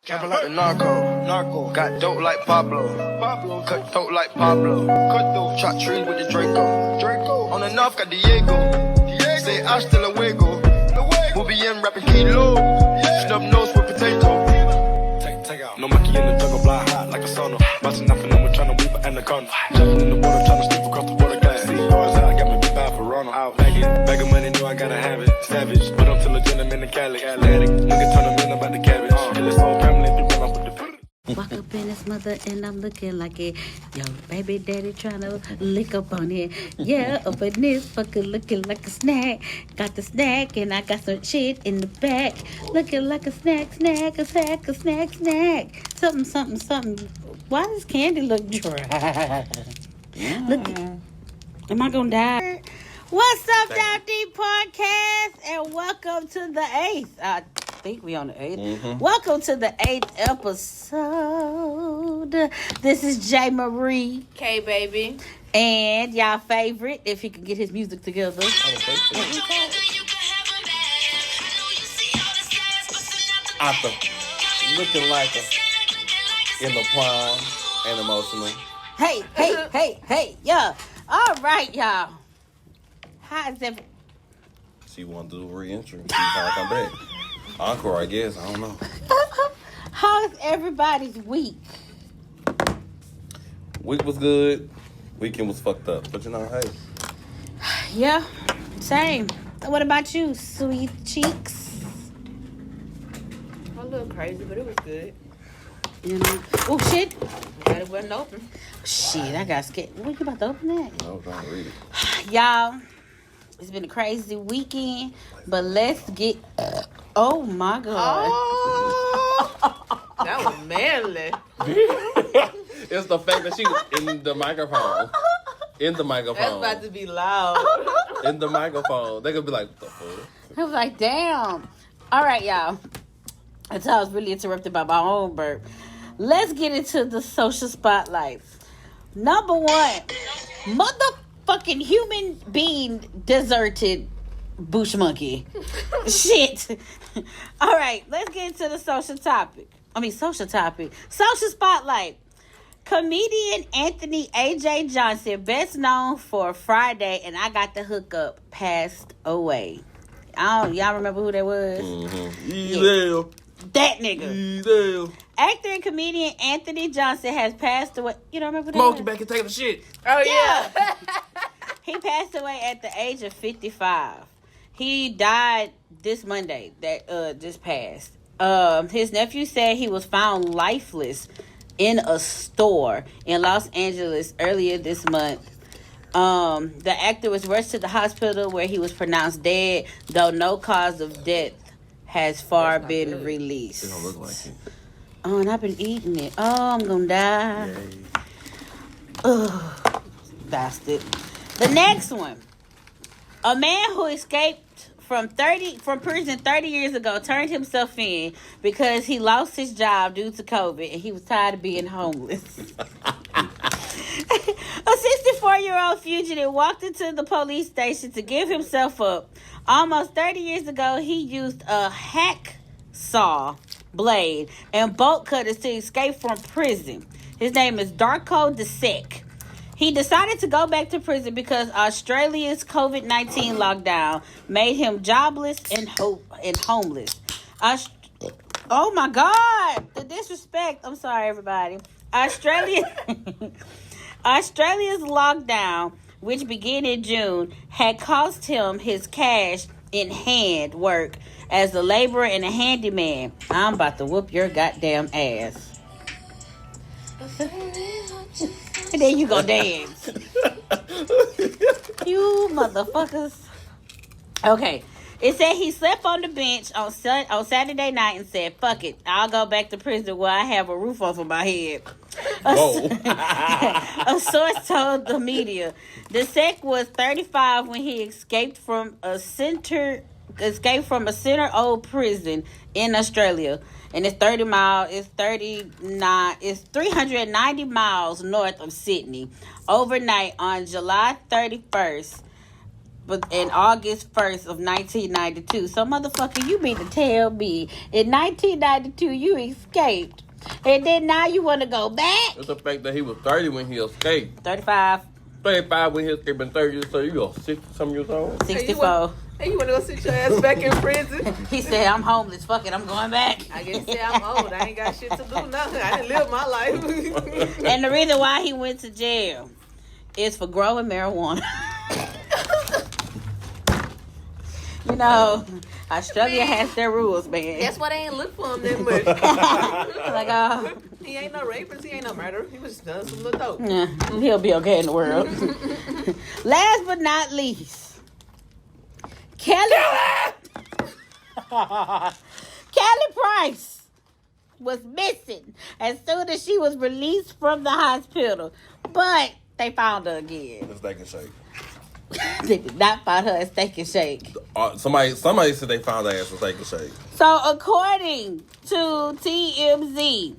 Capping like the narco. Got dope like Pablo. Cut throat like Pablo. Chop trees with the Draco. On the north got Diego. Say hasta luego. We'll be in rapping kilo. Snub nose with potato. Take out. No monkey in the jungle, blind hot like a sauna. Busting up and I'm trying to weave an anaconda. Jumping in the water, trying to sleep across the water. Got see cars out, got me big bad for Ronald. Out bagging money, know I gotta have it. Savage, but I'm still a gentleman in Cali. Atlantic, nigga turn them in about the cabbage. Kill his whole family, do run up with the. Walk up in his mother and I'm looking like it. Yo, baby daddy tryna lick up on it. Yeah, up in this fucker looking like a snack. Got the snack and I got some shit in the back. Looking like a snack. Something. Why does candy look dry? Look, am I gonna die? What's up, Dr. Podcast? And welcome to the 8th. I think we on the 8th. Mm-hmm. Welcome to the 8th episode. This is J. Marie. K, baby. And y'all favorite, if he can get his music together. Arthur, looking like a in the prime and emotional. Hey, yeah. All right, y'all. How is everything? She want to do a re-entry. She's trying to come back. Encore, I guess. I don't know. How is everybody's week? Week was good. Weekend was fucked up. But you know, hey. Yeah, same. What about you, sweet cheeks? A little crazy, but it was good. You know? Oh, shit. Glad it wasn't open. Shit, I got scared. What you about to open that? I was trying to read it. Y'all, it's been a crazy weekend, but let's get... Oh, my God. Oh, that was manly. It's the fact that she was in the microphone. In the microphone. That's about to be loud. In the microphone. They could be like, what the fuck? I was like, damn. All right, y'all. Until I was really interrupted by my own burp. Let's get into the social spotlight. Number one, motherfucking human being deserted bush monkey. Shit. All right, let's get into the social spotlight. Comedian Anthony A.J. Johnson, best known for Friday and I Got the Hookup, passed away. Y'all remember who that was? Mm-hmm. Yeah. That nigga. Easy. Actor and comedian Anthony Johnson has passed away. You don't remember that? Smokey back and taking the shit. Oh, yeah. He passed away at the age of 55. He died this Monday that just passed. His nephew said he was found lifeless in a store in Los Angeles earlier this month. The actor was rushed to the hospital where he was pronounced dead, though no cause of death has far been released. It don't look like it. Oh, and I've been eating it. Oh, I'm gonna die. Ugh, bastard. The next one. A man who escaped from prison 30 years ago turned himself in because he lost his job due to COVID and he was tired of being homeless. A 64-year-old fugitive walked into the police station to give himself up. Almost 30 years ago, he used a hacksaw blade and bolt cutters to escape from prison. His name is Darko Desek. He decided to go back to prison because Australia's COVID-19 lockdown made him jobless and homeless. Oh my God, the disrespect. I'm sorry, everybody. Australia's lockdown, which began in June, had cost him his cash in hand work as a laborer and a handyman. I'm about to whoop your goddamn ass. And then you go dance. You motherfuckers. Okay. It said he slept on the bench on Saturday night and said, fuck it, I'll go back to prison where I have a roof over my head. A source told the media. Desek was 35 when he escaped from a center old prison in Australia. And it's 390 miles north of Sydney. Overnight on July 31st, but in August 1st of 1992. So, motherfucker, you mean to tell me in 1992 you escaped, and then now you want to go back? It's the fact that he was 30 when he escaped. 35. 35 when he escaped, and 30 years, so you go 60-some years old. 64. Hey, you want to go sit your ass back in prison? He said, I'm homeless. Fuck it, I'm going back. I guess say I'm old. I ain't got shit to do nothing. I didn't live my life. And the reason why he went to jail is for growing marijuana. You know, Australia has their rules, man. That's why they ain't look for him that much. Like, He ain't no rapist. He ain't no murderer. He was just done some little dope. yeah, he'll be okay in the world. Last but not least, Kelly Price was missing as soon as she was released from the hospital, but they found her again. The Steak and Shake. They did not find her at Steak and Shake. Somebody said they found her ass at Steak and Shake. So according to TMZ,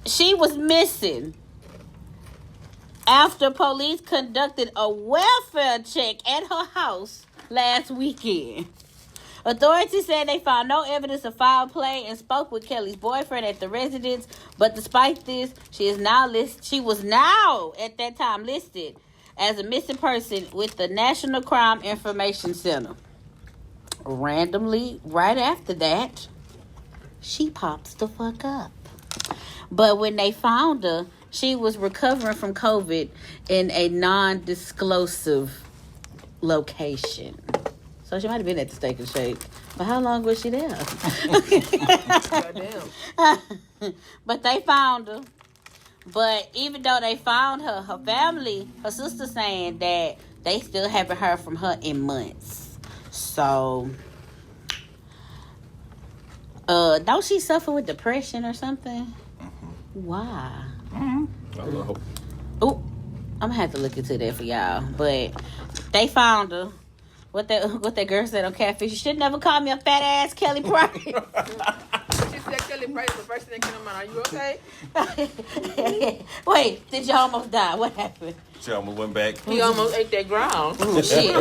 she was missing after police conducted a welfare check at her house last weekend. Authorities said they found no evidence of foul play and spoke with Kelly's boyfriend at the residence. But despite this, she was now at that time listed as a missing person with the National Crime Information Center. Randomly, right after that, she pops the fuck up. But when they found her, she was recovering from COVID in a non-disclosive location. So she might have been at the Steak and Shake. But how long was she there? Goddamn. But they found her. But even though they found her, her family, her sister saying that they still haven't heard from her in months. So, don't she suffer with depression or something? Mm-hmm. Why? Mm-hmm. I don't know. Oh, I'm gonna have to look into that for y'all. But they found her. What that girl said on Catfish, you should never call me a fat ass Kelly Price. She said Kelly Price, the first thing that came to mind. Are you okay? Wait, did you almost die? What happened? She almost went back. He almost ate that ground. Oh, shit.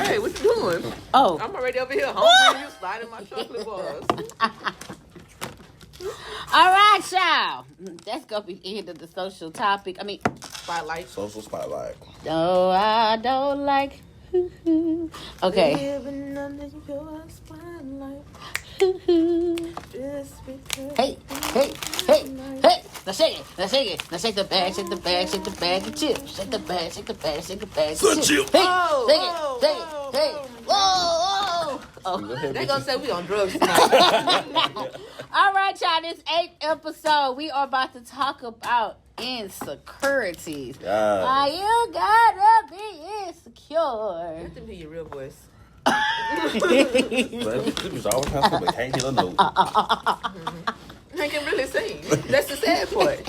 Hey, what you doing? Oh. I'm already over here hungry. You sliding my chocolate bars. All right, y'all. That's going to be the end of the social topic. Spotlight. Social spotlight. No, I don't like... Okay. Living under your spotlight. Just because Hey. Now shake it. Now shake the bag, shake the bag, shake the bag of chips. Shake the bag, shake the bag, shake the bag of chips. Hey, shake it. Hey. Whoa. Oh. they gonna say we on drugs tonight. All right, y'all. This 8th episode, we are about to talk about insecurities. Why you gotta be insecure? Let them hear your real voice. This always has to, but can't get a note. I can really sing. That's the sad part.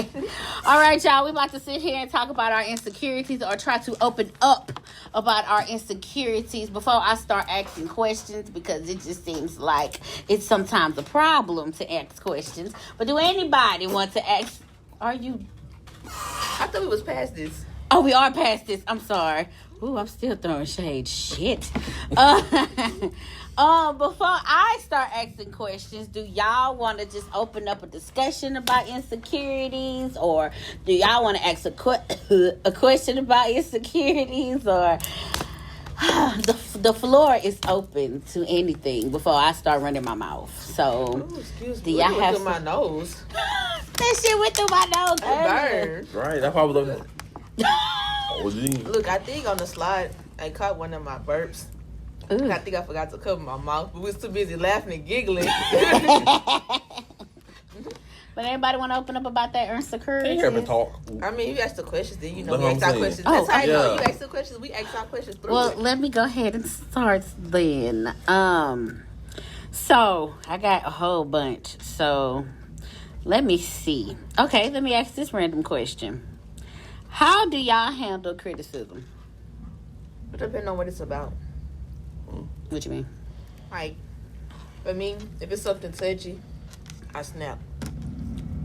All right, y'all. We about to sit here and talk about our insecurities, or try to open up about our insecurities before I start asking questions, because it just seems like it's sometimes a problem to ask questions. But do anybody want to ask? Are you? I thought we was past this. Oh, we are past this. I'm sorry. Ooh, I'm still throwing shade. Shit. Before I start asking questions, do y'all want to just open up a discussion about insecurities, or do y'all want to ask a question about insecurities, or the floor is open to anything before I start running my mouth. So, Ooh, excuse do me. y'all have through my nose? That shit went through my nose. It earlier. burned. Right, that's why I was over. Oh, gee. Look, I think on the slide, I caught one of my burps. Ooh. I think I forgot to cover my mouth, but we was too busy laughing and giggling. But anybody want to open up about that insecurity? Can't hear me talk. I mean, you ask the questions, then you know That's we what ask I'm our saying. questions. That's how I know. yeah. You ask the questions, we ask our questions through Well, it. let me go ahead and start then. So I got a whole bunch. So let me see. Okay, let me ask this random question. How do y'all handle criticism? It depends on what it's about. What you mean? Like, for me, if it's something touchy, I snap.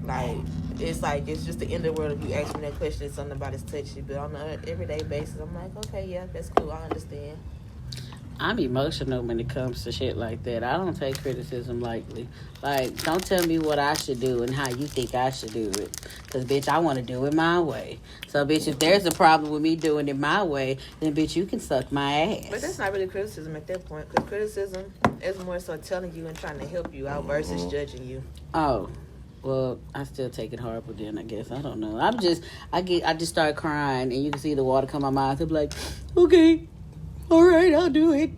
Like, it's just the end of the world if you ask me that question if something about his touchy. But on an everyday basis, I'm like, okay, yeah, that's cool. I understand. I'm emotional when it comes to shit like that. I don't take criticism lightly. Like, don't tell me what I should do and how you think I should do it. Because, bitch, I want to do it my way. So, bitch, if there's a problem with me doing it my way, then, bitch, you can suck my ass. But that's not really criticism at that point. Because criticism is more so telling you and trying to help you out versus judging you. Oh. Well, I still take it horrible then, I guess. I don't know. I just start crying and you can see the water come out my mouth. I'm like, okay. All right, I'll do it.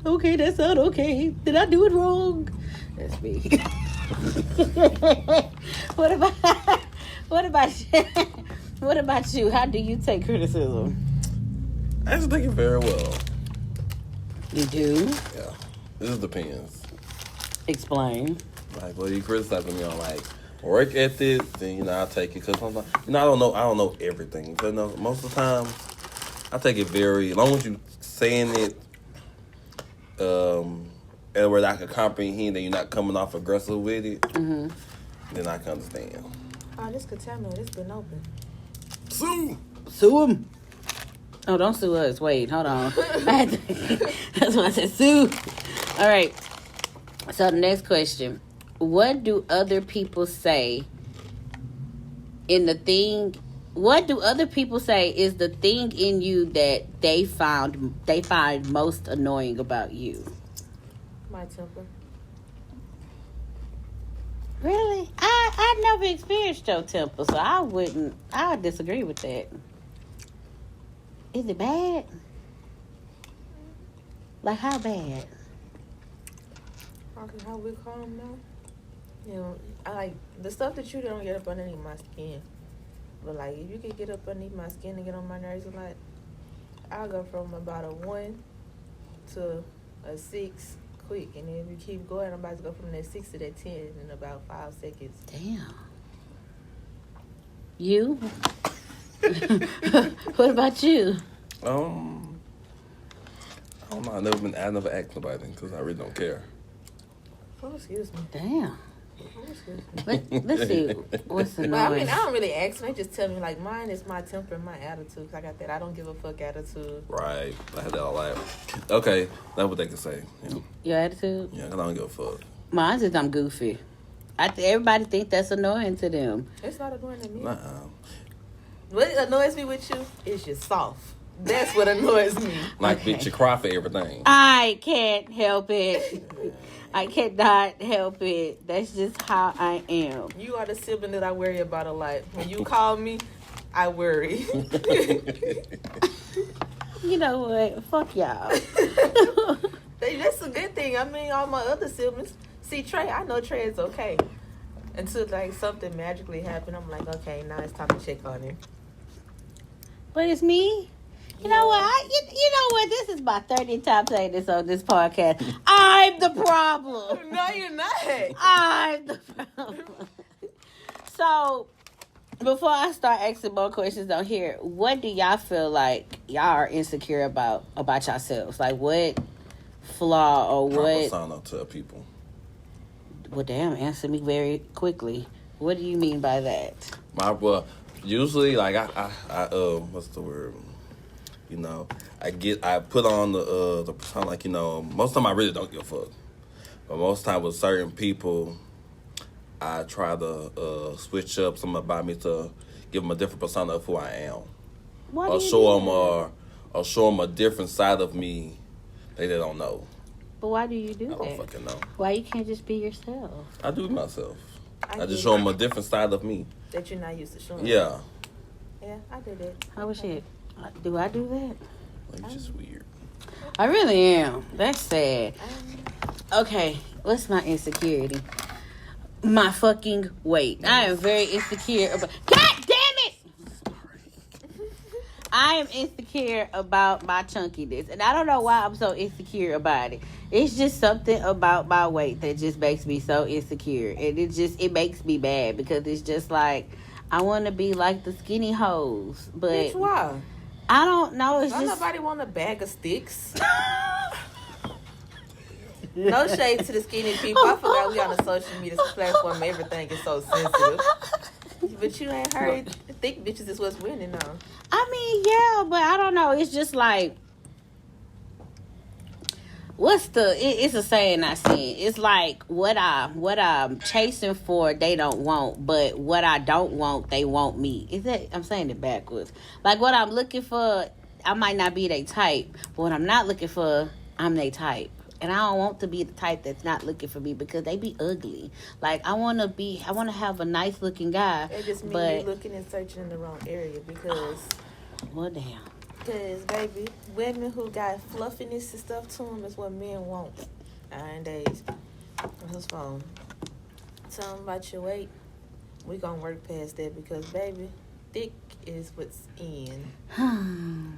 Okay, that's not okay. Did I do it wrong? That's me. What about you? How do you take criticism? I just take it very well. You do? Yeah. This depends. Explain. Like, well, you criticizing me on like work ethic, then I'll take it because sometimes I don't know everything. But most of the time, I take it very. As long as you saying it, and where I can comprehend that you're not coming off aggressive with it, then I can understand. Oh, this contaminated. It's been open. Sue him. Oh, don't sue us. Wait, hold on. That's why I said sue. All right. So the next question. What do other people say what do other people say is the thing in you that they find most annoying about you? My temper. Really? I never experienced your temper, so I would disagree with that. Is it bad? Like how bad? Okay, how we call them now? I like the stuff that you don't get up underneath my skin. But like, if you could get up underneath my skin and get on my nerves a lot, I'll go from about a 1 to a 6 quick. And then if you keep going, I'm about to go from that 6 to that 10 in about 5 seconds. Damn. You? What about you? I don't know. I never asked nobody because I really don't care. Oh, excuse me. Damn. Oh, excuse me. Let's see. What's the Well, I noise? mean, I don't really ask them. They just tell me, like, mine is my temper and my attitude. 'Cause I got that I don't give a fuck attitude. Right. I had that all out. Okay. That's what they can say. Your attitude? Yeah, 'cause I don't give a fuck. Mine is I'm goofy. Everybody think that's annoying to them. It's not annoying to me. Nuh-uh. What annoys me with you is you're soft. That's what annoys me. Like, Okay. bitch, you cry for everything. I can't help it. I cannot help it. That's just how I am. You are the sibling that I worry about a lot. When you call me, I worry. You know what? Fuck y'all. That's a good thing. I mean, all my other siblings. See, Trey, I know Trey is okay. Until, like, something magically happened, I'm like, okay, now it's time to check on him. But it's me. You know what? You know what? This is my 30th time saying this on this podcast. I'm the problem. No, you're not. I'm the problem. So, before I start asking more questions on here, what do y'all feel like y'all are insecure about yourselves? Like, what flaw or what? Sign up to people. Well, damn, answer me very quickly. What do you mean by that? Usually, like, I what's the word? I put on the persona, like, most of the time I really don't give a fuck. But most of the time with certain people, I try to switch up something about me to give them a different persona of who I am. What Or do you show do? them, or show them a different side of me that they don't know. But why do you do I don't that? fucking know. Why you can't just be yourself? I do it myself. I get just show them a different side of me. that you're not used to showing. Yeah. Yeah, I did it. How was it? Do I do that? Like, it's just weird. I really am. That's sad. Okay, what's my insecurity? My fucking weight. I am very insecure about... God damn it! I am insecure about my chunkiness. And I don't know why I'm so insecure about it. It's just something about my weight that just makes me so insecure. And it makes me mad because it's just like, I want to be like the skinny hoes. But Bitch, why? I don't know. It's Don't just... nobody want a bag of sticks. No shade to the skinny people. I forgot we on a social media platform. Everything is so sensitive. But you ain't heard thick bitches is what's winning though. I mean, yeah, but I don't know. It's just like, it's a saying I seen. It's like what I'm chasing for, they don't want, but what I don't want, they want me. Is that, I'm saying it backwards. Like what I'm looking for, I might not be they type, but what I'm not looking for, I'm they type. And I don't want to be the type that's not looking for me because they be ugly. Like I want to have a nice looking guy. It just means you're looking and searching in the wrong area because. Well, damn. Because, baby, women who got fluffiness and stuff to them is what men want. Nowadays. On his phone. Tell them about your weight. We gonna work past that because, baby, thick is what's in. And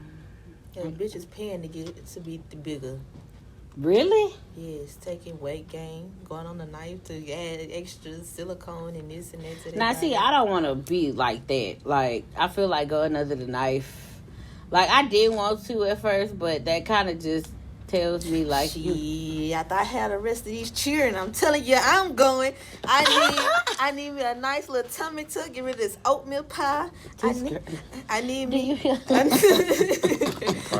bitches paying to get to be bigger. Really? Yes, taking weight gain, going on the knife to add extra silicone and this and that to that. Now, see, I don't want to be like that. Like, I feel like going under the knife. Like, I did want to at first, but that kind of just tells me, like, I thought I had the rest of these cheering. I'm telling you, I'm going. I need me a nice little tummy tuck. Get rid of this oatmeal pie. I need me. I'm trying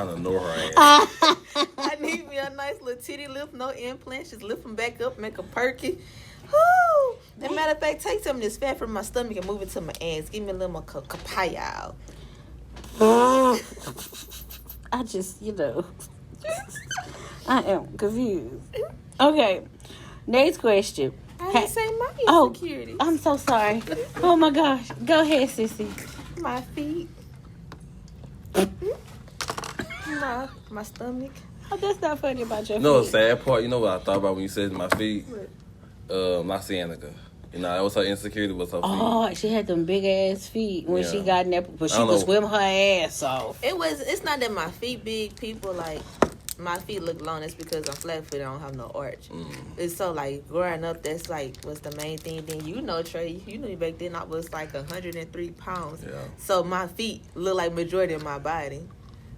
to know her ass. I need me a nice little titty lift, no implants. Just lift them back up, make a perky. Whoo! As a matter of fact, take some of this fat from my stomach and move it to my ass. Give me a little more kapaya. I just, I am confused. Okay, next question. I didn't say my insecurities. I'm so sorry. Oh my gosh. Go ahead, sissy. My feet. My stomach. Oh, that's not funny about your feet. No, sad part. You know what I thought about when you said my feet? La Cienega. That was her insecurity, was her feet. Oh, she had them big ass feet when she got in there, but she could swim her ass off. It's not that my feet big, people like my feet look long. It's because I'm flat footed, I don't have no arch. It's so like growing up, that's like was the main thing. Then Trey, back then I was like 103 pounds. Yeah. So my feet look like majority of my body.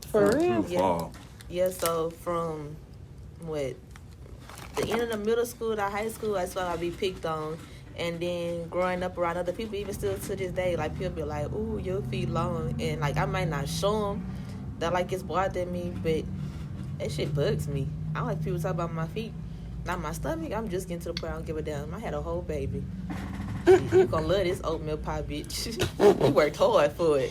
For real? Yeah, so from the end of the middle school to high school, that's why I be picked on. And then growing up around other people, even still to this day, like people be like, "Ooh, your feet long," and like I might not show them that like it's bothering me, but that shit bugs me. I don't like people talk about my feet, not my stomach. I'm just getting to the point I don't give a damn. I had a whole baby. You gonna love this oatmeal pie, bitch. You worked hard for it.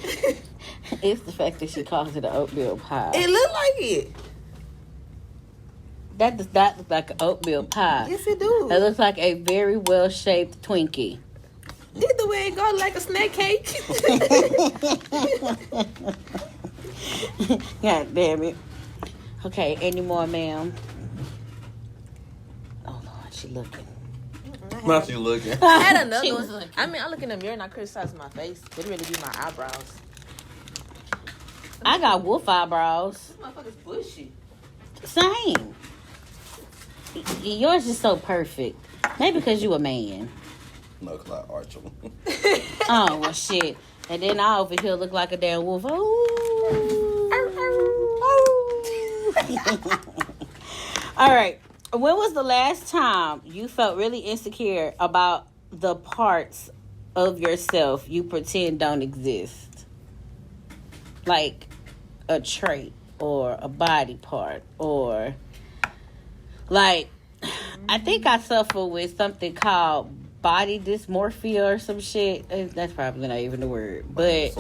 It's the fact that she calls it an oatmeal pie. It look like it. That does not look like an oatmeal pie. Yes, it do. It looks like a very well-shaped Twinkie. Either way, it go like a snack cake. God damn it. Okay, any more, ma'am? Oh, Lord, she looking. Now she looking. I had another one. I mean, I look in the mirror and I criticize my face. It really be my eyebrows. I got wolf eyebrows. This motherfucker's bushy. Same. Yours is so perfect. Maybe because you a man. No, because I arch them. Oh, well, shit. And then I over here look like a damn wolf. All right. When was the last time you felt really insecure about the parts of yourself you pretend don't exist? Like a trait or a body part or like, I think I suffer with something called body dysmorphia or some shit. That's probably not even the word. But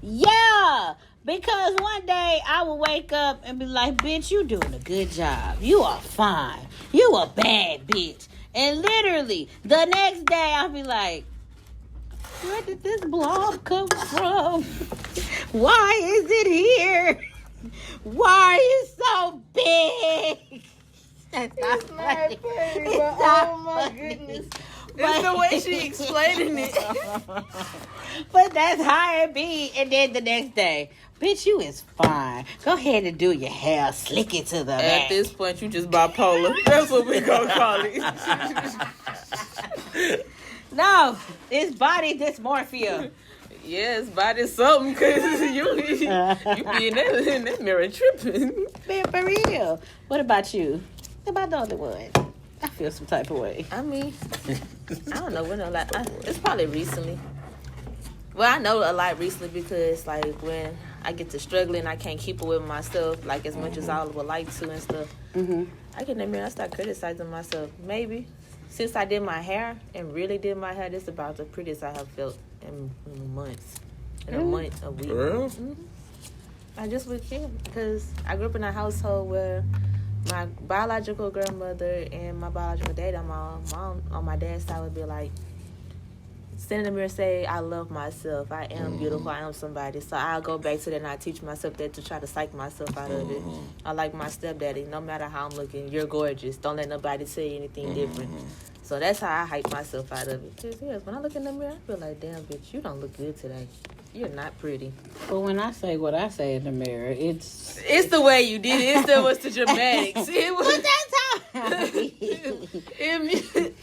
yeah, because one day I will wake up and be like, bitch, you doing a good job. You are fine. You a bad bitch. And literally, the next day I'll be like, where did this blob come from? Why is it here? Why is it so big? That's not funny. Oh my goodness. It's the way she explaining it. But that's how it be. And then the next day, bitch, you is fine. Go ahead and do your hair. Slick it to the back. At this point, you just bipolar. That's what we gonna call it. No, it's body dysmorphia. Yes, body something because you be in that mirror tripping. Man, for real. What about you? Am I the only one? I feel some type of way. I mean, I don't know when it's probably recently. Well, I know a lot recently because like when I get to struggling, I can't keep it with myself like as much as I would like to and stuff. I get in the mirror, I start criticizing myself. Maybe since I did my hair and really did my hair, this is about the prettiest I have felt in months. In a month, a week. I just would care because I grew up in a household where my biological grandmother and my biological dad on my mom on my dad's side would be like, stand in the mirror and say, I love myself. I am beautiful. I am somebody. So I'll go back to that and I teach myself that to try to psych myself out of it. I like my stepdaddy. No matter how I'm looking, you're gorgeous. Don't let nobody tell you anything different. So that's how I hype myself out of it. Because, yes, when I look in the mirror, I feel like, damn, bitch, you don't look good today. You're not pretty. But when I say what I say in the mirror, it's the way you did it. It still was the dramatics. It was, but that's how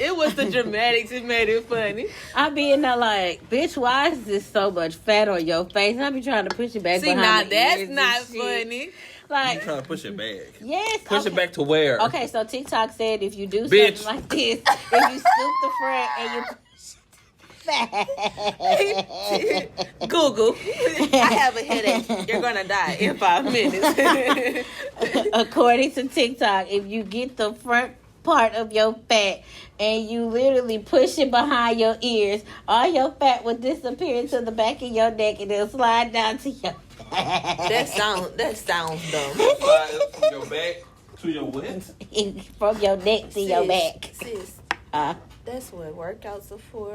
it was the dramatics. It made it funny. I be in there like, bitch, why is this so much fat on your face? I be trying to push it back. See, now behind the that's ears not and shit. funny. Like, You trying to push it back? yes, Push it back to where? Okay, so TikTok said if you do Bitch. something like this, if you scoop the front and you Google, I have a headache. You're gonna die in 5 minutes. according to TikTok, if you get the front part of your fat and you literally push it behind your ears, all your fat will disappear into the back of your neck and it'll slide down to your That sounds dumb. Slide from your back to your what? from your neck to your back. Sis, Uh, that's what workouts are for.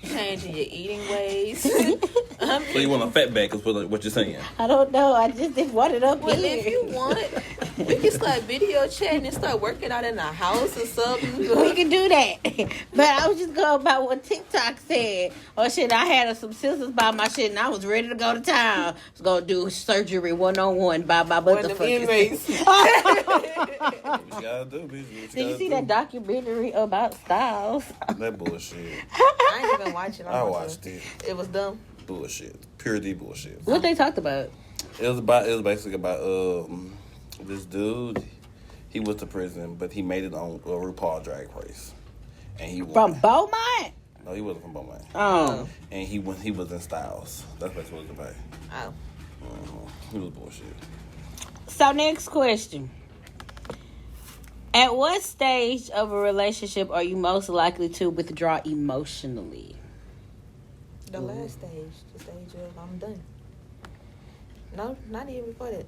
Changing your eating ways. So you want a fat back is what you're saying? I don't know. I just didn't want it up Well, here. if you want, we can start video chatting and start working out in the house or something. We can do that. But I was just going about what TikTok said. Oh, shit, I had some scissors by my shit, and I was ready to go to town. I was going to do surgery 1-on-1 by my One of them motherfuckers. inmates. What you gotta do, bitch? Did you see that documentary about Styles? That bullshit. I ain't even watching. I watched it. It was dumb. Bullshit. Pure D bullshit. What they talked about? It was basically about this dude. He went to prison, but he made it on a RuPaul Drag Race, and he won. From Beaumont? No, he wasn't from Beaumont. Oh. And he was in Styles. That's basically what it was about. Oh. He was bullshit. So next question. At what stage of a relationship are you most likely to withdraw emotionally? The last stage, the stage of I'm done. No, not even before that.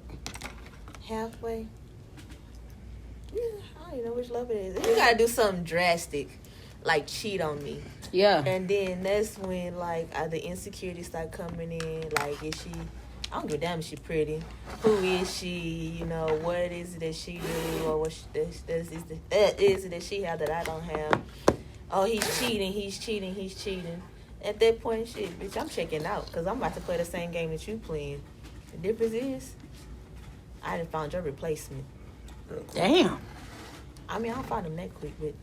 Halfway. Yeah, I don't even know which love it is. You gotta do something drastic, like cheat on me. Yeah. And then that's when like the insecurities start coming in. Like, is she? I don't give a damn if she pretty. Who is she? You know, what is it that she do, or what is it that she have that I don't have? Oh, he's cheating. At that point, shit, bitch, I'm checking out because I'm about to play the same game that you playing. The difference is, I done found your replacement. Damn. I mean, I'll find them that quick, but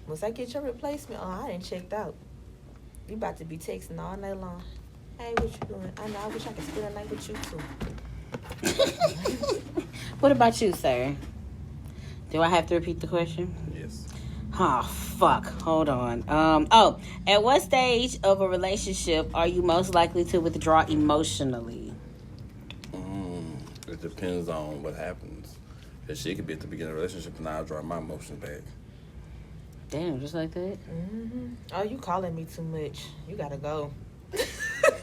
once I get your replacement, I done checked out. You about to be texting all night long. Hey, what you doing? I know, I wish I could spend the night with you too. What about you, sir? Do I have to repeat the question? Yes. Oh, fuck. Hold on. At what stage of a relationship are you most likely to withdraw emotionally? It depends on what happens. Because she could be at the beginning of a relationship and I'll draw my emotions back. Damn, just like that? Mm-hmm. Oh, you calling me too much. You gotta go.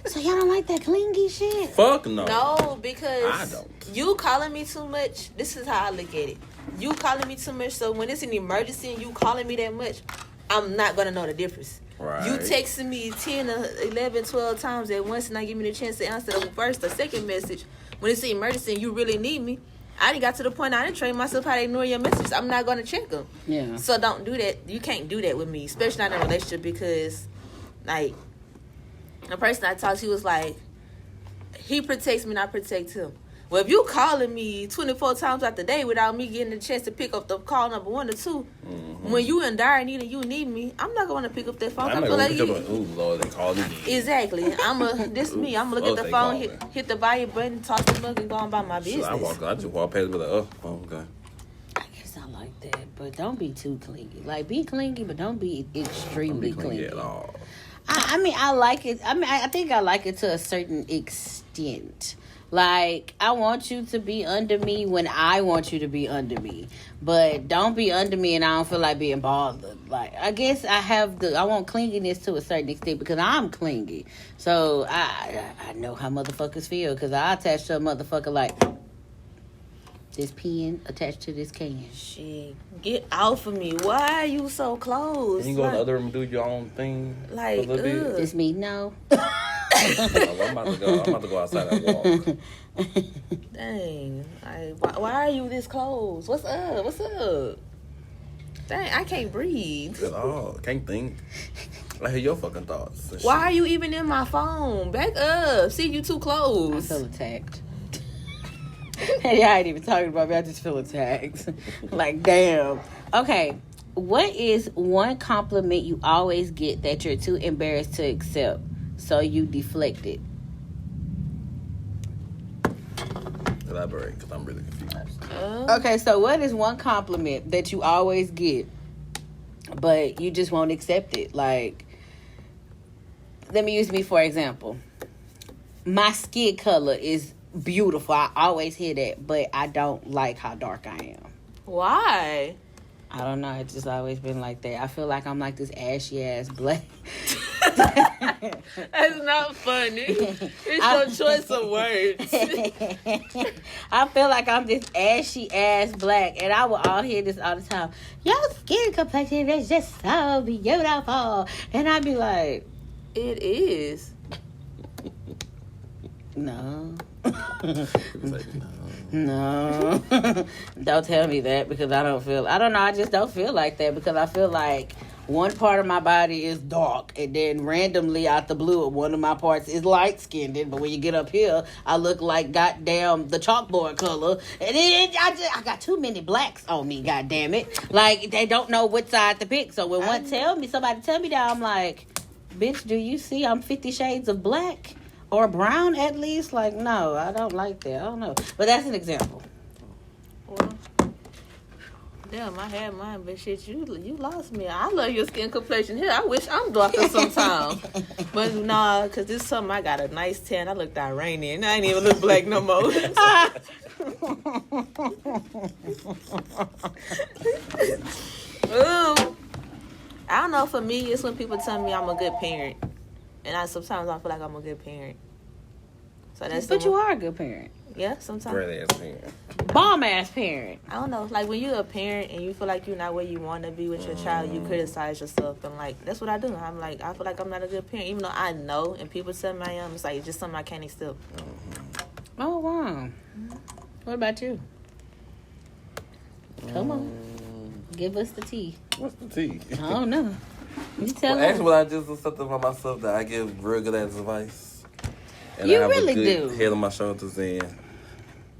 So y'all don't like that clingy shit? Fuck no. No, because I don't. You calling me too much, this is how I look at it. You calling me too much, so when it's an emergency and you calling me that much, I'm not going to know the difference. Right. You texting me 10 or 11, 12 times at once and not give me the chance to answer the first or second message. When it's an emergency and you really need me, I done got to the point I didn't train myself how to ignore your messages. I'm not going to check them. Yeah. So don't do that. You can't do that with me, especially not in a relationship, because, like, the person I talked to was like, he protects me and I protect him. Well, if you calling me 24 times out the day without me getting the chance to pick up the call number 1 or 2, when you in dire need and you need me, I'm not going to pick up that phone. I'm I not feel going like to pick up ooh, Lord, they called me. Exactly. This me. I'm going to look at the phone, hit the volume button, talk to them, and go on by my business. I just walk past it like, oh, okay. but don't be too clingy. Like, be clingy, but don't be extremely Don't be clingy clingy. at all. I mean, I like it. I mean, I think I like it to a certain extent. Like, I want you to be under me when I want you to be under me. But don't be under me and I don't feel like being bothered. Like, I guess I want clinginess to a certain extent because I'm clingy. So, I know how motherfuckers feel because I attach to a motherfucker like this pen attached to this can. Shit, get off of me. Why are you so close? And you go in the other room and do your own thing. Like, for a little bit. It's me, no. I'm about to go outside and walk. Dang. Like, why are you this close? What's up? Dang, I can't breathe. At all. Can't think. I hear your fucking thoughts. Why are you even in my phone? Back up. See, you too I close. feel attacked. Hey, I ain't even talking about me. I just feel attacked. Like, damn. Okay. What is one compliment you always get that you're too embarrassed to accept, so you deflect it? Elaborate, because I'm really confused. Okay, so what is one compliment that you always get, but you just won't accept it? Like, let me use me for example. My skin color is beautiful. I always hear that, but I don't like how dark I am. Why? I don't know. It's just always been like that. I feel like I'm like this ashy ass black. That's not funny. It's your choice of words. I feel like I'm this ashy ass black, and I will all hear this all the time. Your skin complexion is just so beautiful, and I'd be like, It is. no. It's like, No. Don't tell me that because I don't know, I just don't feel like that because I feel like one part of my body is dark and then randomly out the blue one of my parts is light skinned, but when you get up here I look like goddamn the chalkboard color, and then I got too many blacks on me, goddamn it. Like, they don't know which side to pick, so when somebody tell me that, I'm like, bitch, do you see I'm 50 shades of black? Or brown, at least? Like, no, I don't like that. I don't know. But that's an example. Well, damn, I had mine, but shit, you lost me. I love your skin complexion here. I wish I'm darker sometime. But nah, because this summer I got a nice tan. I looked Iranian. I ain't even look black no more. I don't know, for me, it's when people tell me I'm a good parent. And sometimes I feel like I'm a good parent. So that's But you are a good parent. Yeah, sometimes. great ass parent. Bomb ass parent. I don't know. Like, when you're a parent and you feel like you're not where you want to be with your child, you criticize yourself. And, like, that's what I do. I'm like, I feel like I'm not a good parent. Even though I know and people tell me I am, it's like, it's just something I can't accept. Oh, wow. What about you? Come on. Give us the tea. What's the tea? I don't know. You tell Well, actually, them. when I just do something about myself that I give real good advice. And You I have really a good do. head on my shoulders, and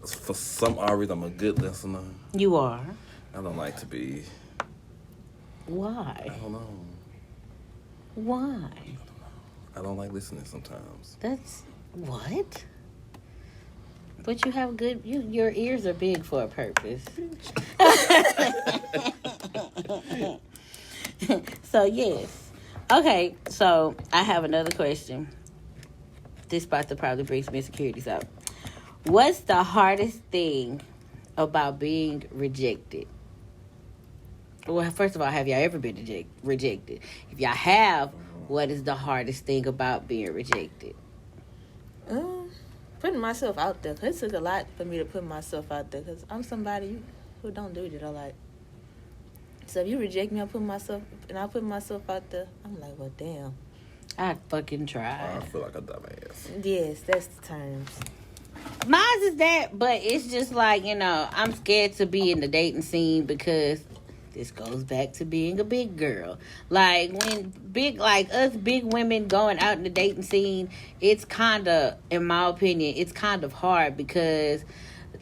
for some odd reason, I'm a good listener. You are. I don't like to be. Why? I don't know. Why? I don't like listening sometimes. That's what? But you have good. Your ears are big for a purpose. So yes. Okay. So I have another question. This about to probably bring some insecurities up. What's the hardest thing about being rejected? Well, first of all, have y'all ever been rejected? If y'all have, what is the hardest thing about being rejected? Putting myself out there. 'Cause it took a lot for me to put myself out there. Because I'm somebody who don't do it. I like. So if you reject me, I put myself out there. I'm like, well, damn. I fucking I tried. feel like a dumbass. Yes, that's the terms. Mine is that, but it's just like, I'm scared to be in the dating scene because this goes back to being a big girl. Like, when us big women going out in the dating scene, it's kind of, in my opinion, it's kind of hard because,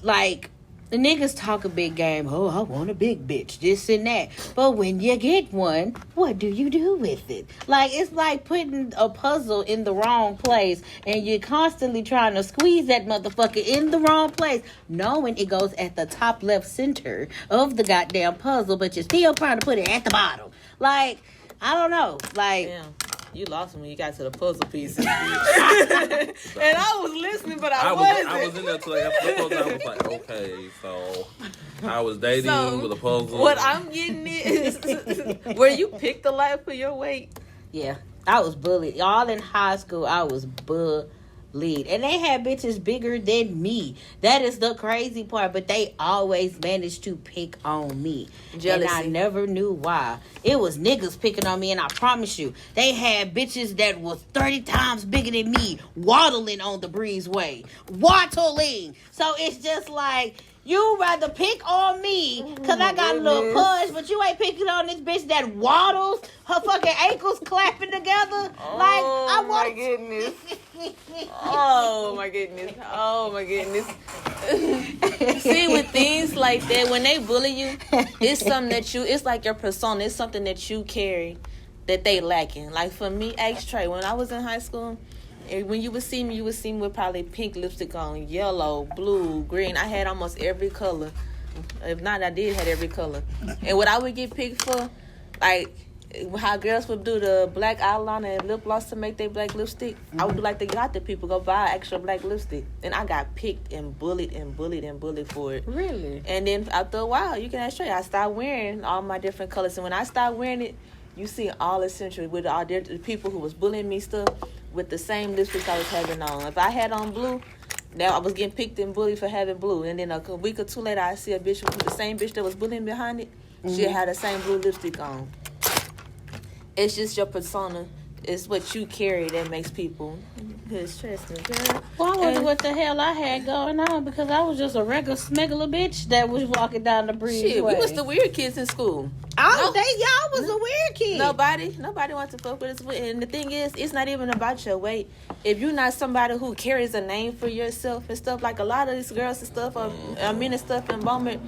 like, The niggas talk a big game. Oh, I want a big bitch, this and that. But when you get one, what do you do with it? Like, it's like putting a puzzle in the wrong place, and you're constantly trying to squeeze that motherfucker in the wrong place, knowing it goes at the top left center of the goddamn puzzle, but you're still trying to put it at the bottom. Like, I don't know. Like, Damn. You lost me when you got to the puzzle pieces. And I was listening, but I wasn't. I was in there till like after the puzzle. I was like, okay, so I was dating with a puzzle. What I'm getting is, where you picked a life for your weight. yeah, I was bullied. All in high school, I was bullied. And they had bitches bigger than me. That is the crazy part. But they always managed to pick on me. Jealousy. And I never knew why. It was niggas picking on me. And I promise you, they had bitches that was 30 times bigger than me waddling on the breezeway. Waddling. So it's just like, you rather pick on me because I got a little push, but you ain't picking on this bitch that waddles, her fucking ankles clapping together. Oh, my goodness. Oh, my goodness. Oh, my goodness. See, with things like that, when they bully you, it's something that it's like your persona. It's something that you carry that they lacking. Like for me, ask Trey, when I was in high school, when you would see me with probably pink lipstick on, yellow, blue, green. I had almost every color. If not, I did have every color. And what I would get picked for, like how girls would do the black eyeliner and lip gloss to make their black lipstick, I would do like the gothic people, go buy extra black lipstick. And I got picked and bullied for it. Really? And then after a while, you can ask Trey, I started wearing all my different colors. And when I started wearing it, you see all essentially with all the people who was bullying me stuff with the same lipstick I was having on. If I had on blue, now I was getting picked and bullied for having blue. And then a week or two later, I see a bitch, the same bitch that was bullying behind it, she had the same blue lipstick on. It's just your persona. It's what you carry that makes people stressed. Well, I wonder what the hell I had going on, because I was just a regular smuggler bitch that was walking down the breezeway. Shit, we was the weird kids in school. Y'all was a weird kid. Nobody wants to fuck with us. And the thing is, it's not even about your weight. If you're not somebody who carries a name for yourself and stuff, like a lot of these girls and stuff, men and stuff in Bowman,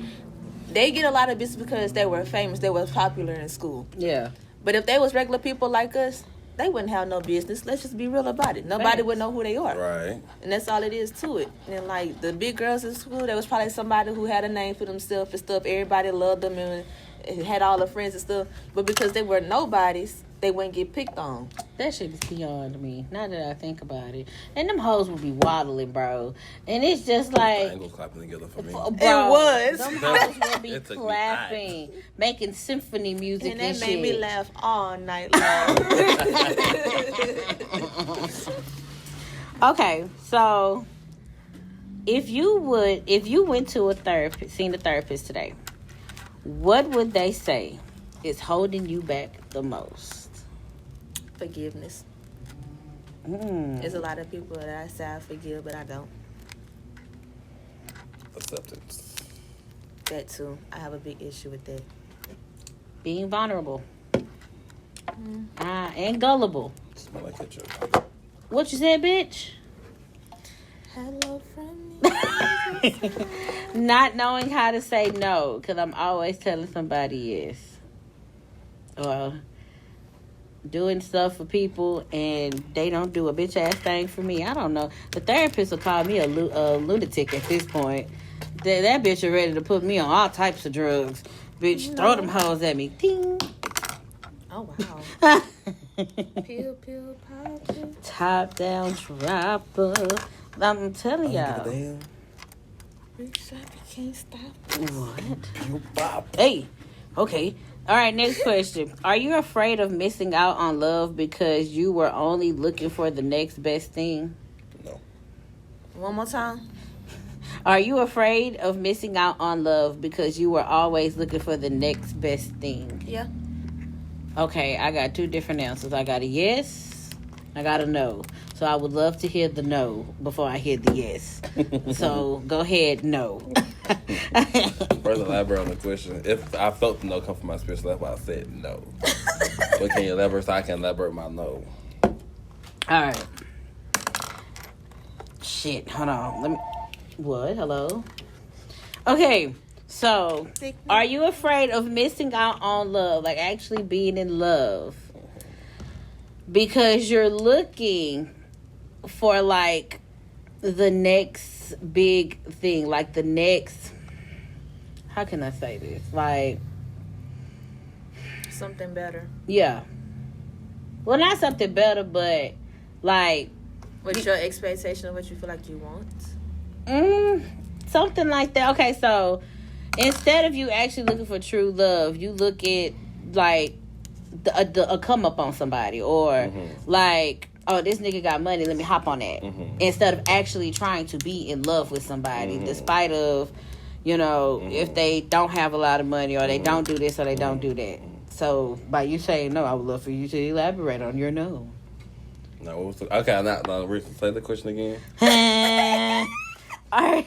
they get a lot of business because they were famous, they were popular in school. Yeah. But if they was regular people like us, they wouldn't have no business. Let's just be real about it. Nobody would know who they are. Right. And that's all it is to it. And like the big girls in school, there was probably somebody who had a name for themselves and stuff. Everybody loved them and had all the friends and stuff. But because they were nobodies, they wouldn't get picked on. That shit is beyond me. Now that I think about it. And them hoes would be waddling, bro. And it's just like, Angles clapping together for me. bro, It was. them hoes would be It took me clapping, making symphony music And and that made me shit. laugh all night long. Okay, so if you went to seen a therapist today, what would they say is holding you back the most? Forgiveness. There's a lot of people that I say I forgive, but I don't. Acceptance. That too. I have a big issue with that. Being vulnerable. And gullible. Smell like ketchup. What you said, bitch? Hello from the Not knowing how to say no, because I'm always telling somebody yes. Or doing stuff for people and they don't do a bitch ass thing for me. I don't know. The therapist will call me a lunatic at this point. That bitch is ready to put me on all types of drugs. Bitch, throw them hoes at me. Ting. Oh wow. Pill, pop, pill. Top down dropper. I'm telling y'all. Damn. Big shot, you can't stop. What? Hey. Okay. All right, next question. Are you afraid of missing out on love because you were only looking for the next best thing? No. One more time. Are you afraid of missing out on love because you were always looking for the next best thing? Yeah. Okay, I got two different answers. I got a yes, I got a no. So I would love to hear the no before I hear the yes. So go ahead, no. Further elaborate on the question. If I felt the no come from my spiritual life, I said no. But can you elaborate so I can elaborate my no? All right. Shit, hold on. What? Hello? Okay, so are you afraid of missing out on love, like actually being in love, because you're looking for like the next big thing, like the next, how can I say this, like something better? Yeah, well, not something better, but like what's your expectation of what you feel like you want? Something like that. Okay, so instead of you actually looking for true love, you look at like a come up on somebody, or like, oh, this nigga got money, let me hop on that. Instead of actually trying to be in love with somebody, despite of, you know, if they don't have a lot of money, or they don't do this, or they don't do that. So by you saying no, I would love for you to elaborate on your no. No, what was the, okay, now say the question again. I